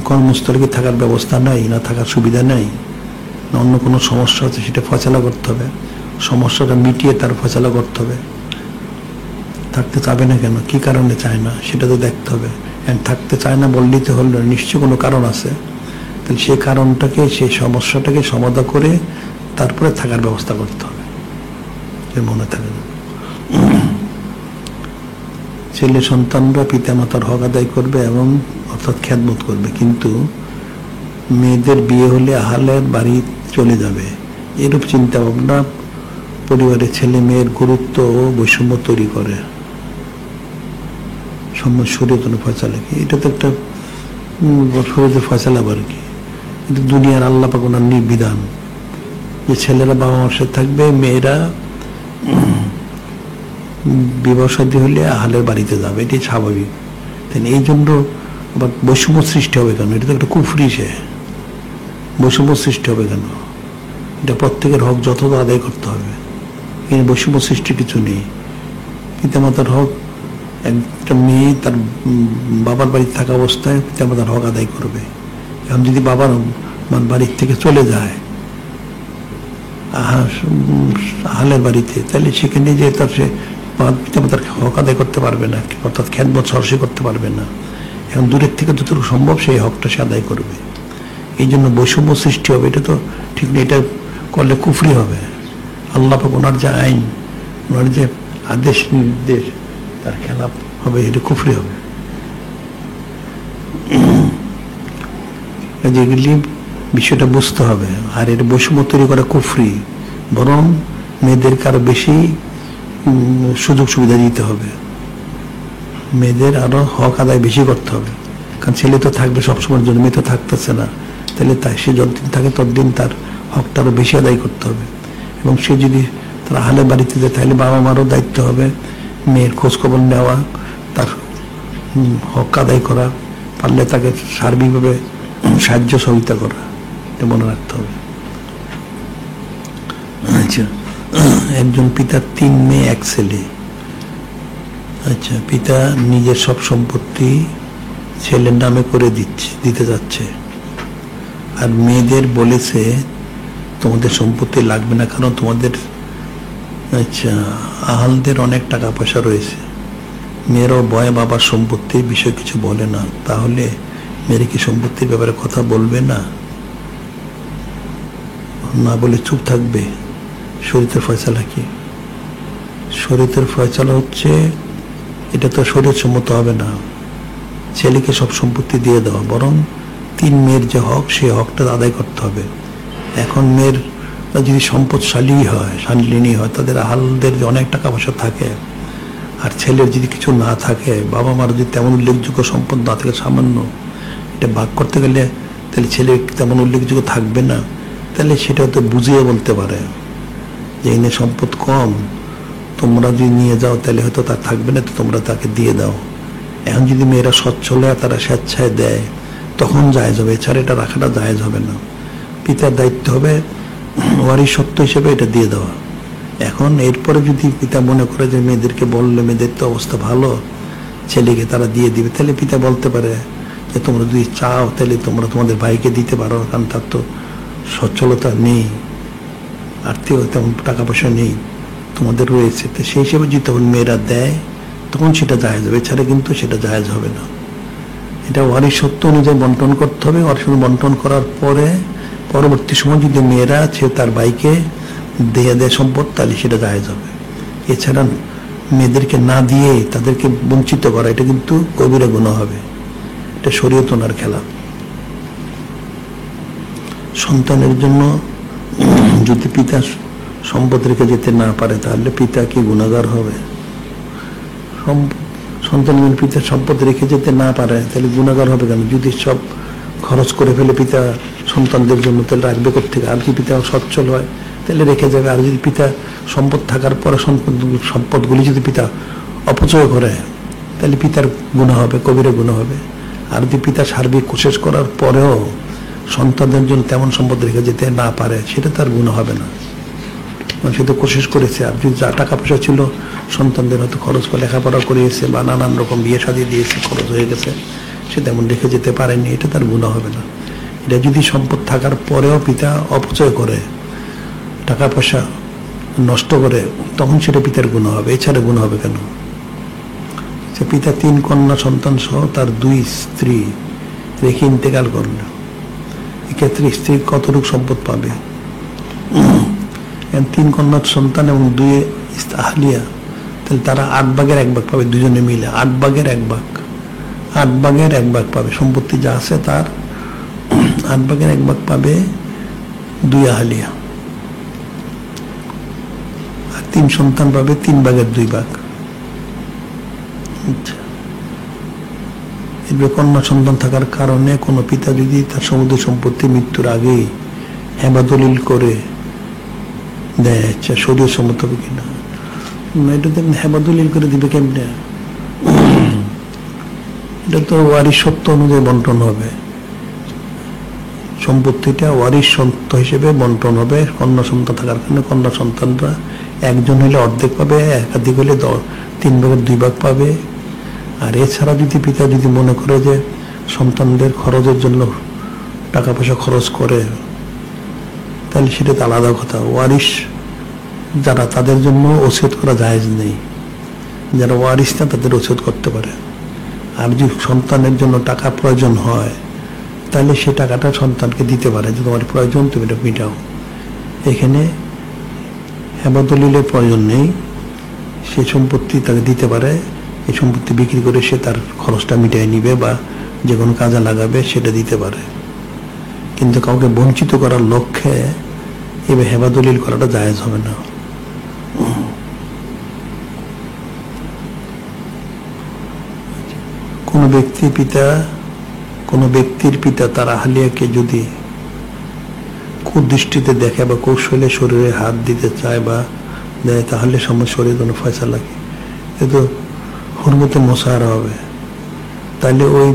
কর্মস্থলে কি থাকার ব্যবস্থা নাই, না থাকার সুবিধা নাই, না অন্য কোনো সমস্যা আছে, সেটা ফয়সালা করতে হবে। সমস্যাটা মিটিয়ে তার ফয়সালা করতে হবে। থাকতে চাবে না কেন, কি কারণে চায় না, সেটা তো দেখতে হবে। থাকতে চায় না বললেই তো হলো, নিশ্চয়ই কোনো কারণ আছে। তাহলে সেই কারণটাকে, সেই সমস্যাটাকে সমাধান করে তারপরে থাকার ব্যবস্থা করতে হবে, মনে থাকে না। ছেলে সন্তানরা পিতামাতার হক আদায় করবে এবং অর্থাৎ খেদমত করবে, কিন্তু মেয়েদের বিয়ে হলে আহলের বাড়ি চলে যাবে, এরূপ চিন্তা ভাবনা পরিবারে ছেলে মেয়ের গুরুত্ব ও বৈষম্য তৈরি করে। শরীয়ত ফয়সালা কি? এটা তো একটা শরীয়তের ফয়সালা আর কি, কিন্তু দুনিয়ার আল্লাহ পাক ওনার নির্বিধান যে ছেলেরা বাবা মার সাথে থাকবে, মেয়েরা বিবাহ শাদী হলে আহলের বাড়িতে যাবে, এটাই স্বাভাবিক। তাই এই জন্য আবার বৈষম্য সৃষ্টি হবে কেন? এটা তো একটা কুফরি, সে বৈষম্য সৃষ্টি হবে কেন? এটা প্রত্যেকের হক যথাযথ আদায় করতে হবে, এখানে বৈষম্য সৃষ্টির কিছু নেই। পিতামাতার হক, একটা মেয়ে তার বাবার বাড়িতে থাকা অবস্থায় পিতামাতার হক আদায় করবে। এখন যদি বাবার বাড়ির থেকে চলে যায় আহলের বাড়িতে, তাহলে সেখানে যে তার সে পিতামাতার হক আদায় করতে পারবে না, অর্থাৎ খেদমত সরাসরি করতে পারবে না। এখন দূরের থেকে যতটুকু সম্ভব সেই হকটা সে আদায় করবে। এই জন্য বৈষম্য সৃষ্টি হবে, এটা তো ঠিক নেই। এটা করলে কুফরি হবে। আল্লাহ পাক ওনার যে আইন, ওনার যে আদেশ নির্দেশ, তার খেলাপ হবে, এটা কুফরি হবে। যেগুলি বিষয়টা বুঝতে হবে। আর এর বৈষম্য তৈরি করা কুফরি, বরং মেয়েদেরকে আরো বেশি সুযোগ সুবিধা দিতে হবে, মেয়েদের আরো হক আদায় বেশি করতে হবে। কারণ ছেলে তো থাকবে সবসময়ের জন্য, মেয়ে তো থাকতেছে না, তাহলে তাই সে যতদিন থাকে ততদিন তার হকটা আরো বেশি আদায় করতে হবে। এবং সে যদি তার আহলে বাড়িতে যায় তাহলে বাবা মারও দায়িত্ব হবে মেয়ের খোঁজখবর নেওয়া, তার হক আদায় করা, পারলে তাকে সার্বিকভাবে সাহায্য সহযোগিতা করা, এটা মনে রাখতে হবে। আচ্ছা, একজন পিতার 3 মেয়ে 1 ছেলে। আচ্ছা, পিতা নিজের সব সম্পত্তি ছেলের নামে করে দিতে যাচ্ছে, আর মেয়েদের বলেছে তোমাদের সম্পত্তি লাগবে না, কারণ তোমাদের আচ্ছা আহালদের অনেক টাকা পয়সা রয়েছে। মেয়েরাও ভয়ে বাবার সম্পত্তির বিষয়ে কিছু বলে না, তাহলে মেয়েরা কি সম্পত্তির ব্যাপারে কথা বলবে না? না বলে চুপ থাকবে? শরীয়তের ফয়সালা কি? শরীয়তের ফয়সালা হচ্ছে, এটা তো শরীয়ত সম্মত হবে না ছেলেকে সব সম্পত্তি দিয়ে দেওয়া, বরং 3 মেয়ের যে হক সেই হকটা আদায় করতে হবে। এখন মেয়ের যদি সম্পদশালী হয়, শালীনী হয়, তাদের আহালদের অনেক টাকা পয়সা থাকে, আর ছেলের যদি কিছু না থাকে, বাবা মার যদি তেমন উল্লেখযোগ্য সম্পদ না থাকে, সামান্য, এটা ভাগ করতে গেলে তাহলে ছেলে তেমন উল্লেখযোগ্য থাকবে না। তাহলে সেটা তো বুঝিয়ে বলতে পারে যে এনে সম্পদ কম, তোমরা যদি নিয়ে যাও তাহলে হয়তো তার থাকবে না, তো তোমরা তাকে দিয়ে দাও। এখন যদি মেয়েরা সচ্ছল হয়, তারা স্বেচ্ছায় দেয়, তখন জায়েজ হবে, এছাড়া এটা রাখাটা জায়েজ হবে না। পিতার দায়িত্ব হবে ওয়ারিশত্ব হিসেবে এটা দিয়ে দেওয়া। এখন এরপরে যদি পিতা মনে করে যে মেয়েদেরকে বললে মেয়েদের তো অবস্থা ভালো, ছেলেকে তারা দিয়ে দিবে, তাহলে পিতা বলতে পারে যে তোমরা যদি চাও তাহলে তোমরা তোমাদের ভাইকে দিতে পারো, কারণ তার তো সচ্ছলতা নেই, আর্থিক তেমন টাকা পয়সা নেই, তোমাদের রয়েছে। তো সেই হিসেবে যদি তখন মেয়েরা দেয় তখন সেটা জায়েজ হবে, এছাড়া কিন্তু সেটা জায়েজ হবে না। এটা ওয়ারিশত্ব অনুযায়ী বন্টন করতে হবে। ওয়ারিশত্ব বন্টন করার পরে পরবর্তী সময় যদি মেয়েরা সে তার ভাইকে দিয়ে দেয় সম্পদ, তাহলে সেটা জায়েজ হবে। এছাড়া মেয়েদেরকে না দিয়ে তাদেরকে বঞ্চিত করা, এটা কিন্তু কবিরা গুনাহ হবে, এটা শরীয়ত ওনার খেলা। সন্তানের জন্য যদি পিতা সম্পদ রেখে যেতে না পারে, তাহলে পিতা কি গুনাহগার হবে? সন্তান পিতা সম্পদ রেখে যেতে না পারে তাহলে গুনাহগার হবে কেন? যদি সব খরচ করে ফেলে পিতা সন্তানদের জন্য, তাহলে রাখবে কোত্থেকে? আর যদি পিতা সচ্ছল হয় তাহলে রেখে যাবে। আর যদি পিতা সম্পদ থাকার পরে সম্পদগুলি যদি পিতা অপচয় করে, তাহলে পিতার গুনাহ হবে, কবিরা গুনাহ হবে। আর যদি পিতা সার্বিক কোশিশ করার পরেও সন্তানদের জন্য তেমন সম্পদ রেখে যেতে না পারে, সেটা তার গুনাহ হবে না। সে তো কোশিশ করেছে, আর যদি যা টাকা পয়সা ছিল সন্তানদের হয়তো খরচ করে লেখাপড়া করিয়েছে বা নানান রকম বিয়ে শাদী দিয়েছে, খরচ হয়ে গেছে, সে তেমন রেখে যেতে পারেনি, এটা তার গুনাহ হবে না। এটা যদি সম্পদ থাকার পরেও পিতা অপচয় করে, টাকা পয়সা নষ্ট করে, তখন সেটা পিতার গুনাহ হবে, এছাড়া গুনাহ হবে কেন? সে পিতা 3 কন্যা সন্তান সহ তার 2 স্ত্রী রেখে ইন্তেকাল করল, এক্ষেত্রে স্ত্রী কতটুকু সম্পদ পাবে? 3 কন্যা সন্তান এবং 2 আহলিয়া, তাহলে তারা 8 ভাগের 1 ভাগ পাবে, দুজনে মিলে 8 ভাগের 1 ভাগ, 8 ভাগের 1 ভাগ পাবে। সম্পত্তি যা আছে তার 8 ভাগের 1 ভাগ পাবে 2 আহলিয়া, আর 3 সন্তান পাবে 3 ভাগের 2 ভাগ। এর কন্যা সন্তান থাকার কারণে কোনো পিতা যদি তার সমুদ্র সম্পত্তি মৃত্যুর আগেই হেবা দলিল করে দেয়, আচ্ছা শরীয়ত সম্মত হবে কিনা? এটা হেবা দলিল করে দিবে কেমনে? এটা তো ওয়ারিশত্ব অনুযায়ী বন্টন হবে, সম্পত্তিটা ওয়ারিশত্ব হিসেবে বন্টন হবে। কন্যা সন্তান থাকার কারণে কন্যা সন্তানরা একজন হলে অর্ধেক পাবে, একাধিক হলে 3 ভাগের 2 ভাগ পাবে। আর এছাড়া যদি পিতা যদি মনে করে যে সন্তানদের খরচের জন্য টাকা পয়সা খরচ করে, তাহলে সেটা তো আলাদা কথা। ওয়ারিশ যারা, তাদের জন্য ওসিয়ত করা জায়েজ নেই, যারা ওয়ারিশ না তাদের ওসিয়ত করতে পারে। আর যদি সন্তানের জন্য টাকা প্রয়োজন হয়, তাহলে সে টাকাটা সন্তানকে দিতে পারে যে তোমার প্রয়োজন, তুমি এটা মিটাও। এখানে হেবা দলিলের প্রয়োজন নেই, সে সম্পত্তি তাকে দিতে পারে, এই সম্পত্তি বিক্রি করে সে তার খরচটা মিটাই নিবে বা যে কোনো কাজে লাগাবে, সেটা দিতে পারে। কিন্তু কাউকে বঞ্চিত করার লক্ষ্যে এবার হেবাদলিল করাটা জায়েজ হবে না। কোনো ব্যক্তির পিতা তার আহলিয়াকে যদি কুদৃষ্টিতে দেখে বা কৌশলে শরীরে হাত দিতে চায় বা দেয়, তাহলে শরীরে কোনো ফয়সালা কি এ তো হুরমতে মোসাহারা হবে। তাহলে ওই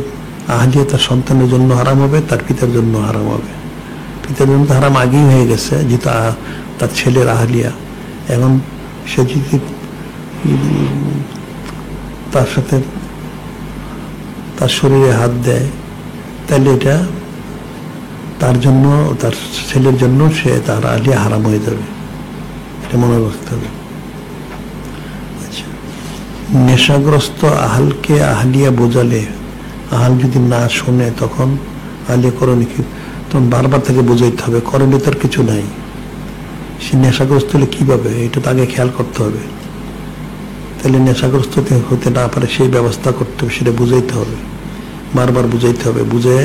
আহলিয়া তার সন্তানের জন্য হারাম হবে, তার পিতার জন্য হারাম হবে। পিতার জন্য তো হারাম আগেই হয়ে গেছে, যেহেতু তার ছেলের আহলিয়া। এখন সে যদি তার সাথে তার শরীরে হাত দেয়, তাহলে এটা তার জন্য, তার ছেলের জন্য সে তার আহলিয়া হারাম হয়ে যাবে, এটা মনে রাখতে হবে। আচ্ছা, নেশাগ্রস্ত আহলকে আহলিয়া বোঝালে আহল যদি না শোনে, তখন আহলিয়া করণীয় কি? তখন বারবার তাকে বোঝাইতে হবে, করণীয় তার কিছু নাই। সে নেশাগ্রস্ত হলে কিভাবে, এটা তো আগে খেয়াল করতে হবে। তাহলে নেশাগ্রস্ত হতে না পারে সেই ব্যবস্থা করতে হবে, সেটা বুঝাইতে হবে, বারবার বুঝাইতে হবে, বুঝে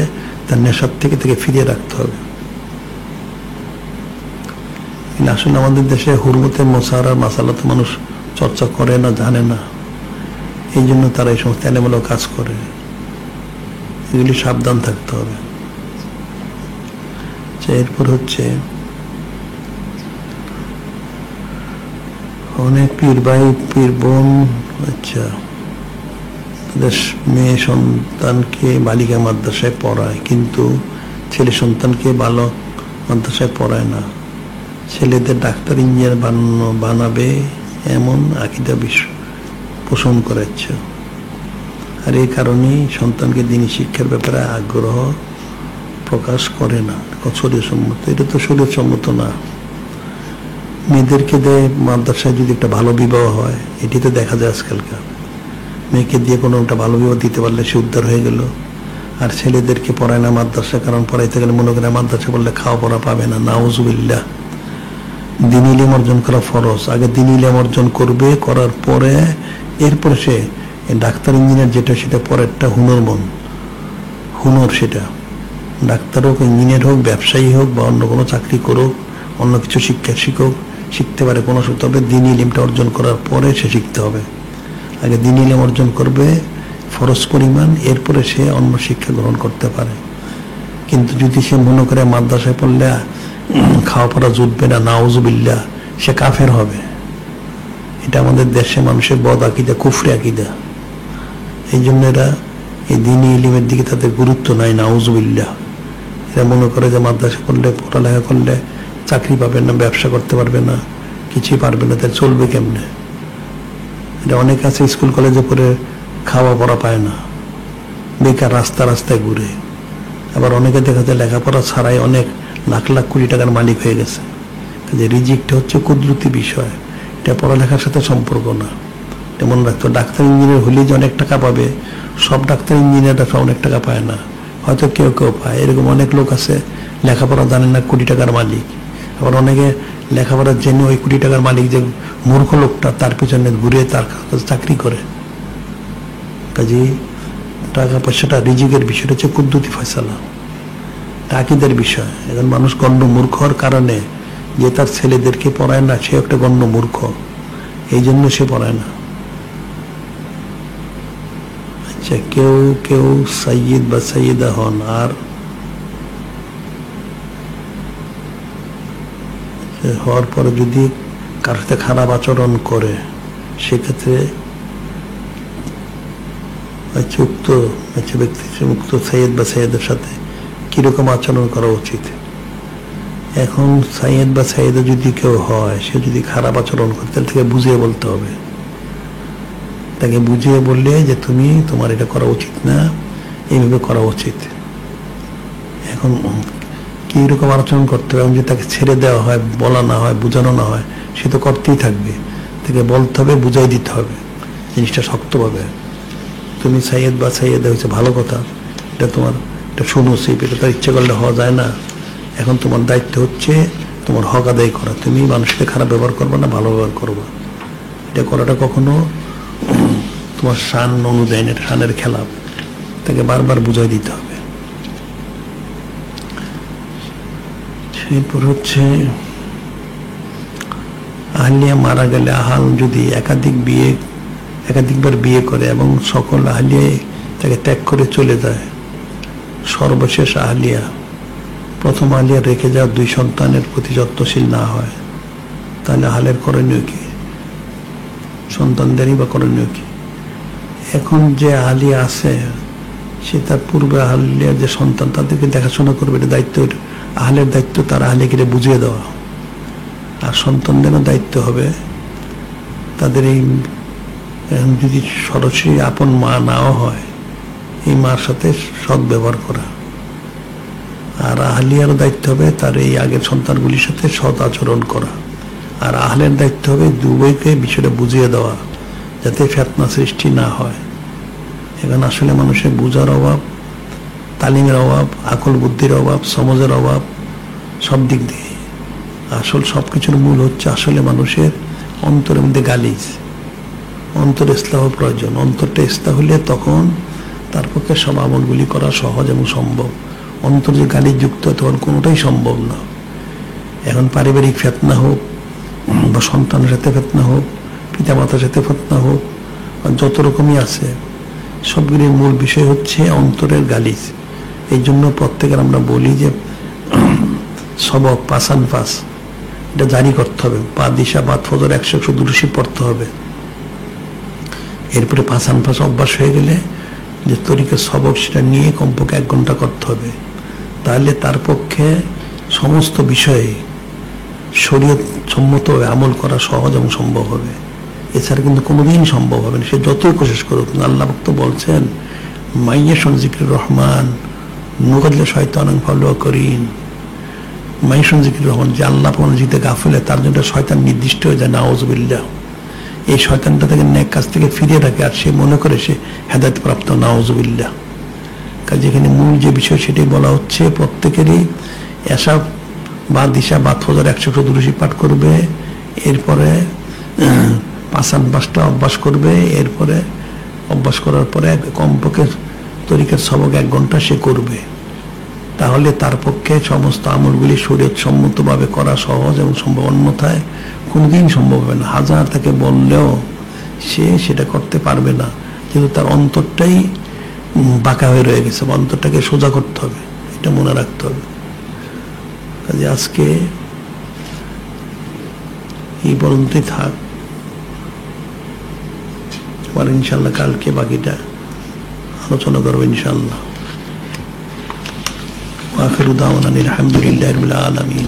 তার নেশার থেকে ফিরিয়ে রাখতে হবে। আসলে আমাদের দেশে হুরমতে মোসাহারার মাসালা তো মানুষ চর্চা করে না, জানে না, এই জন্য তারা এই সমস্ত এলোমেলো কাজ করে। এগুলি সাবধান থাকতে হবে। এরপর হচ্ছে অনেক পীর ভাই পীর বোন আচ্ছা মেয়ে সন্তানকে বালিকা মাদ্রাসায় পড়ায়, কিন্তু ছেলে সন্তানকে বালক মাদ্রাসায় পড়ায় না। ছেলেদের ডাক্তার ইঞ্জিনিয়ার বানাবে এমন আকীদা পোষণ করেছে, আর এই কারণেই সন্তানকে দিনী শিক্ষার ব্যাপারে আগ্রহ প্রকাশ করে না। শরীয়সম্মত? এটা তো শরীয়সম্মত না। মেয়েদেরকে দেয় মাদ্রাসায়, যদি একটা ভালো বিবাহ হয়, এটি তো দেখা যায় আজকালকার। মেয়েকে দিয়ে কোনো একটা ভালো বিবাহ দিতে পারলে সে উদ্ধার হয়ে গেল। আর ছেলেদেরকে পড়ায় না মাদ্রাসা, কারণ পড়াইতে গেলে মনে করে মাদ্রাসা পড়লে খাওয়া পড়া পাবে না। নাউজুবিল্লাহ। দ্বীন ইলম অর্জন করা ফরজ। আগে দ্বীন ইলম অর্জন করবে, করার পরে এরপরে সে ডাক্তার ইঞ্জিনিয়ার যেটা, সেটা পরেরটা হুনর, সেটা ডাক্তার হোক, ইঞ্জিনিয়ার হোক, ব্যবসায়ী হোক, বা অন্য কোনো চাকরি করুক, অন্য কিছু শিক্ষক শিখতে পারে কোনো, তবে দ্বীন ইলমটা অর্জন করার পরে সে শিখতে হবে। আগে দ্বীন ইলম অর্জন করবে ফরজ পরিমাণ, এরপরে সে অন্য শিক্ষা গ্রহণ করতে পারে। কিন্তু যদি সে মনে করে মাদ্রাসায় পড়লে খাওয়া পড়া জুটবে না, নাউজুবিল্লাহ, সে কাফের হবে। এটা আমাদের দেশে মানুষের বদ আকীদা, কুফরি আকীদা। এই জন্য এরা এই দ্বীন ইলমের দিকে তাদের গুরুত্ব নাই, নাউজুবিল্লাহ। এরা মনে করে যে মাদ্রাসা পড়লে, পড়ালেখা করলে চাকরি পাবে না, ব্যবসা করতে পারবে না, কিছুই পারবে না, তাই চলবে কেমনে? এটা অনেক আছে স্কুল কলেজে পড়ে খাওয়া পড়া পায় না, বেকার রাস্তায় ঘুরে। আবার অনেকে দেখা যায় লেখাপড়া ছাড়াই অনেক লাখ লাখ কোটি টাকার মালিক হয়ে গেছে। যে রিজিকটা হচ্ছে কুদরতি বিষয়, এটা পড়ালেখার সাথে সম্পর্ক না। এটা মনে রাখতো। ডাক্তার ইঞ্জিনিয়ার হলেই যে অনেক টাকা পাবে, সব ডাক্তার ইঞ্জিনিয়াররা অনেক টাকা পায় না, হয়তো কেউ পায়। এরকম অনেক লোক আছে লেখাপড়া জানে না, কোটি টাকার মালিক। আবার অনেকে লেখাপড়া জেনে ওই কোটি টাকার মালিক যে মূর্খ লোকটা, তার পেছনে ঘুরে তার কাছে চাকরি করে। কাজে টাকা পয়সাটা রিজিকের বিষয়টা হচ্ছে কুদরতি ফয়সালা, আকীদার বিষয়। এখন মানুষ গণ্য মূর্খ হওয়ার কারণে যে তার ছেলেদেরকে পড়ায় না, সে একটা গণ্য মূর্খ, এই জন্য সে পড়ায় না। আচ্ছা, কেউ সাইয়্যিদ বা সাইয়্যিদা হন, আর হওয়ার পরে যদি কার সাথে খারাপ আচরণ করে, সেক্ষেত্রে উক্ত ব্যক্তি উক্ত সাইয়্যিদ বা সাইয়্যিদের সাথে কিরকম আচরণ করা উচিত? এখন সাইয়্যিদ বা সাইয়্যিদা যদি কেউ হয়, সে যদি খারাপ আচরণ করে, তাহলে তাকে বুঝিয়ে বলতে হবে। তাকে বুঝিয়ে বললে যে তোমার এটা করা উচিত না, এইভাবে করা উচিত। এখন কিরকম আচরণ করতে হবে, যদি তাকে ছেড়ে দেওয়া হয়, বলা না হয়, বোঝানো না হয়, সে তো করতেই থাকবে। তাকে বলতে হবে, বুঝাই দিতে হবে জিনিসটা শক্তভাবে। তুমি সাইয়্যিদ বা সাইয়্যিদা হয়েছে ভালো কথা, এটা তোমার এটা সুনসিব, এটা তার ইচ্ছা করলে হওয়া যায় না। এখন তোমার দায়িত্ব হচ্ছে তোমার হক আদায় করা। তুমি মানুষকে খারাপ ব্যবহার করবে না, ভালো ব্যবহার করবা। এটা করাটা কখনো তোমার শান অনুযায়ী, এটা শানের খেলাফ। তাকে বারবার বুঝাই দিতে হবে। এরপর হচ্ছে আহলিয়া মারা গেলে আহাল যদি একাধিকবার বিয়ে করে এবং সকল আহলিয়ায় তাকে ত্যাগ করে চলে যায়, সর্বশেষ আহলিয়া প্রথম আহলিয়া রেখে যাওয়া 2 সন্তানের প্রতি যত্নশীল না হয়, তাহলে আহলের করণীয় কি? সন্তানদেরই বা করণীয় কি? এখন যে আহলিয়া আছে সে তার পূর্বে আহলিয়ার যে সন্তান তাদেরকে দেখাশোনা করবে, এটা দায়িত্ব। আহলের দায়িত্ব তার আহলিয়াকে বুঝিয়ে দেওয়া, আর সন্তানদেরও দায়িত্ব হবে তাদের এই যদি সরাসরি আপন মা নাও হয় এই মার সাথে সৎ ব্যবহার করা, আর আহলিয়ারও দায়িত্ব হবে তার এই আগের সন্তানগুলির সাথে সৎ আচরণ করা, আর আহলের দায়িত্ব হবে দুইকে বিষয়টা বুঝিয়ে দেওয়া যাতে ফিতনা সৃষ্টি না হয়। এখন আসলে মানুষের বুঝার অভাব, তালিমের অভাব, আকল বুদ্ধির অভাব, সমাজের অভাব, সব দিক দিয়ে আসল সব কিছুর মূল হচ্ছে আসলে মানুষের অন্তরের মধ্যে গালিজ। অন্তর ইসলাহ প্রয়োজন। অন্তরটা ইসলাহ হলে তখন তার পক্ষে সব আমলগুলি করা সহজ এবং সম্ভব। অন্তর যে গালিজ যুক্ত তখন কোনোটাই সম্ভব না। এখন পারিবারিক ফিতনা হোক বা সন্তানের সাথে ফিতনা হোক, পিতামাতার সাথে ফিতনা হোক, যত রকমই আছে, সবগুলির মূল বিষয় হচ্ছে অন্তরের গালিজ। এই জন্য প্রত্যেকের আমরা বলি যে সবক পাসান পাস এটা জারি করতে হবে। পা দিশা বাদ ফজর 100 দুরুশি পড়তে হবে। এরপরে পাসান পাস অভ্যাস হয়ে গেলে যে তরিকের সবক সেটা নিয়ে কমপক্ষে 1 ঘন্টা করতে হবে। তাহলে তার পক্ষে সমস্ত বিষয়ে শরীয়ত সম্মতভাবে আমল করা সহজ এবং সম্ভব হবে। এছাড়া কিন্তু কোনোদিন সম্ভব হবে না, সে যতই কোশিশ করুক। আল্লাহ ভক্ত বলছেন মাইয়াশুন জিকির রহমান নুকাদলে শয়তান ফলো করিন। মাইয়াশুন জিকির রহমান যে আল্লাহ পাওয়ার জিতে গাফেলে তার জন্য শয়তান নির্দিষ্ট হয়ে যায়, নাউজুবিল্লাহ। এই শয়তানটা তাকে নেক কাজ থেকে ফিরিয়ে রাখে আর সে মনে করে সে হেদায়েত প্রাপ্ত, নাউজুবিল্লাহ। কাজে এখানে মূল যে বিষয় সেটাই বলা হচ্ছে, প্রত্যেকেরই এসা বা দিশা বা ফজর 100 দুরুশি পাঠ করবে, এরপরে পাঁচান পাঁচটা অভ্যাস করবে, এরপরে অভ্যাস করার পরে কমপক্ষে তরিকার সবক 1 ঘন্টা সে করবে। তাহলে তার পক্ষে সমস্ত আমলগুলি শরীয়ত সম্মতভাবে করা সহজ এবং সম্ভব। অন্যথায় কোনোদিন সম্ভব হবে না। হাজার তাকে বললেও সে সেটা করতে পারবে না, কিন্তু তার অন্তরটাই বাঁকা হয়ে রয়ে গেছে। অন্তরটাকে সোজা করতে হবে, এটা মনে রাখতে হবে। কাজে আজকে এই পর্যন্তই থাক, আবার ইনশাল্লাহ কালকে বাকিটা আলোচনা করবো ইনশাল্লাহ। আখিরু দাওয়ানা আলহামদুলিল্লাহি রাব্বিল আলামিন।